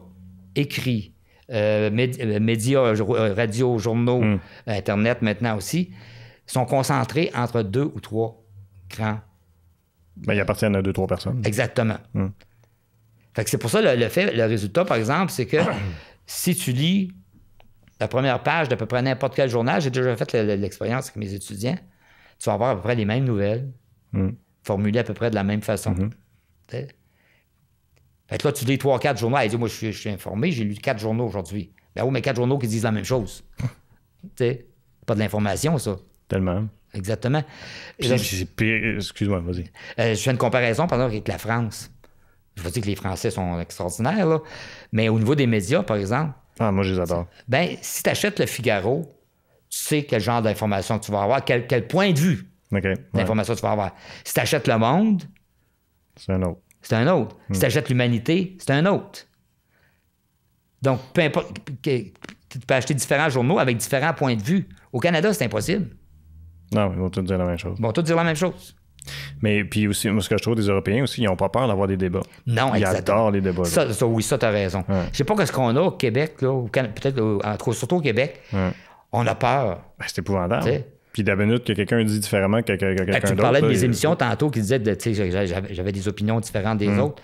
écrits, médias, radio, journaux, Internet maintenant aussi, sont concentrés entre 2 ou 3 grands. Ben, ils appartiennent à 2-3 personnes. Exactement. Fait que c'est pour ça le résultat, par exemple, c'est que si tu lis la première page d'à peu près n'importe quel journal, j'ai déjà fait l'expérience avec mes étudiants, tu vas avoir à peu près les mêmes nouvelles, formulées à peu près de la même façon. Fait que là, tu lis 3-4 journaux, elle dit, moi, je suis informé, j'ai lu 4 journaux aujourd'hui. Ben oui, mais 4 journaux qui disent la même chose. Pas de l'information, ça. Tellement. Exactement. C'est pire. Excuse-moi, vas-y. Je fais une comparaison, par exemple, avec la France. Je veux dire que les Français sont extraordinaires, là. Mais au niveau des médias, par exemple, ah, moi, je les adore. Ben, si tu achètes le Figaro, tu sais quel genre d'information tu vas avoir, quel point de vue d'information tu vas avoir. Si tu achètes Le Monde, c'est un autre. C'est un autre. Si tu achètes l'Humanité, c'est un autre. Donc, peu importe, tu peux acheter différents journaux avec différents points de vue. Au Canada, c'est impossible. Non, ils vont tous dire la même chose. Ils vont tous dire la même chose. Mais puis aussi, moi, ce que je trouve des Européens aussi, ils n'ont pas peur d'avoir des débats. Non, ils exactement. adorent les débats. Oui, ça, tu as raison. Ouais. Je sais pas ce qu'on a au Québec, là, peut-être surtout au Québec. On a peur. Ben, c'est épouvantable. T'sais? Puis la minute que quelqu'un dit différemment que quelqu'un d'autre. Tu parlais de mes émissions tantôt qui disaient que j'avais des opinions différentes des autres.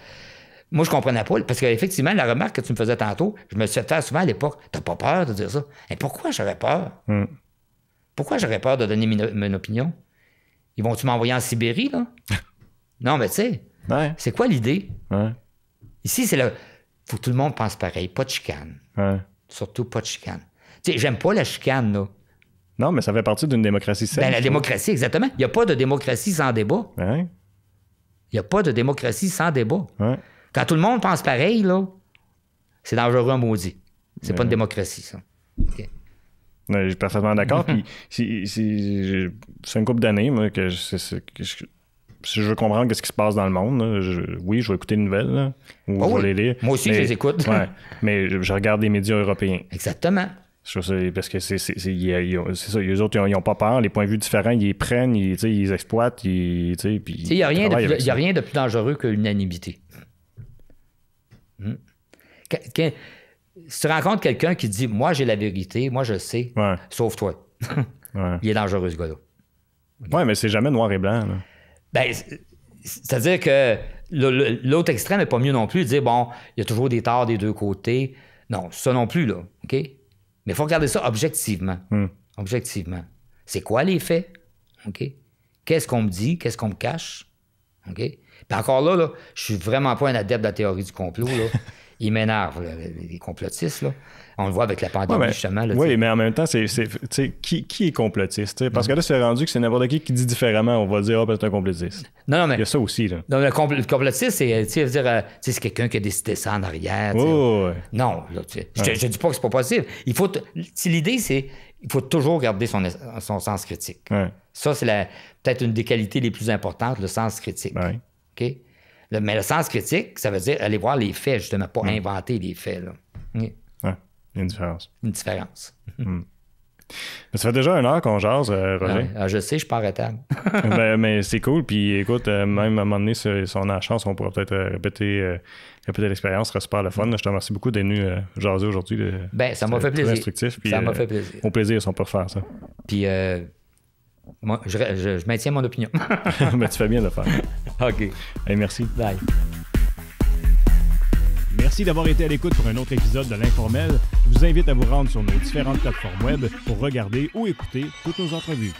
Moi, je comprenais pas, parce qu'effectivement, la remarque que tu me faisais tantôt, je me suis fait faire souvent à l'époque, t'as pas peur de dire ça? Et pourquoi j'aurais peur? Pourquoi j'aurais peur de donner mon opinion? Ils vont-tu m'envoyer en Sibérie, là? Non, mais tu sais, c'est quoi l'idée? Ici, c'est faut que tout le monde pense pareil, pas de chicane. Surtout pas de chicane. Tu sais, j'aime pas la chicane, là. Non, mais ça fait partie d'une démocratie saine. La démocratie, exactement. Il n'y a pas de démocratie sans débat. Il n'y a pas de démocratie sans débat. Quand tout le monde pense pareil, là, c'est dangereux en maudit. C'est pas une démocratie, ça. Okay. Je suis parfaitement d'accord. Puis c'est une couple d'années, moi, que si je veux comprendre ce qui se passe dans le monde, là, je vais écouter les nouvelles, là, ou je vais les lire. Moi aussi, je les écoute. Mais je regarde les médias européens. Exactement. Parce que c'est ça, eux autres, ils n'ont pas peur. Les points de vue différents, ils les prennent, ils les exploitent. Il n'y a rien de plus dangereux que l'unanimité. Si tu rencontres quelqu'un qui dit « Moi, j'ai la vérité, moi, je sais, sauf toi. » Il est dangereux, ce gars-là. Oui, mais c'est jamais noir et blanc. Là. Ben, c'est-à-dire que l'autre extrême n'est pas mieux non plus de dire « Bon, il y a toujours des torts des deux côtés. » Non, ça non plus, là. OK? Mais il faut regarder ça objectivement. Objectivement. C'est quoi les faits? OK? Qu'est-ce qu'on me dit? Qu'est-ce qu'on me cache? OK? Puis encore là, je suis vraiment pas un adepte de la théorie du complot. Là. Ils m'énervent, les complotistes. Là. On le voit avec la pandémie, justement. Là, oui, mais en même temps, qui est complotiste? Parce que là, c'est rendu que c'est n'importe qui dit différemment. On va dire, c'est un complotiste. Non, mais... Il y a ça aussi. Là. Non, le complotiste, c'est quelqu'un qui a décidé ça en arrière. Non, là, je dis pas que c'est pas possible. L'idée, c'est il faut toujours garder son sens critique. Ça, c'est peut-être une des qualités les plus importantes, le sens critique. OK? Mais le sens critique, ça veut dire aller voir les faits, justement, pas inventer les faits. Là. Il y a une différence. Une différence. Mais ça fait déjà 1 heure qu'on jase, Roger. Je sais, je pars à table. mais c'est cool. Puis écoute, même à un moment donné, si on a la chance, on pourra peut-être répéter l'expérience. Ce sera super le fun. Je te remercie beaucoup d'être venu jaser aujourd'hui. Ça m'a fait plaisir. Instructif. Puis, ça m'a fait plaisir. Mon plaisir, si on peut refaire ça. Puis moi, je maintiens mon opinion. Mais tu fais bien de le faire. OK. Hey, merci. Bye. Merci d'avoir été à l'écoute pour un autre épisode de l'Informel. Je vous invite à vous rendre sur nos différentes plateformes web pour regarder ou écouter toutes nos entrevues.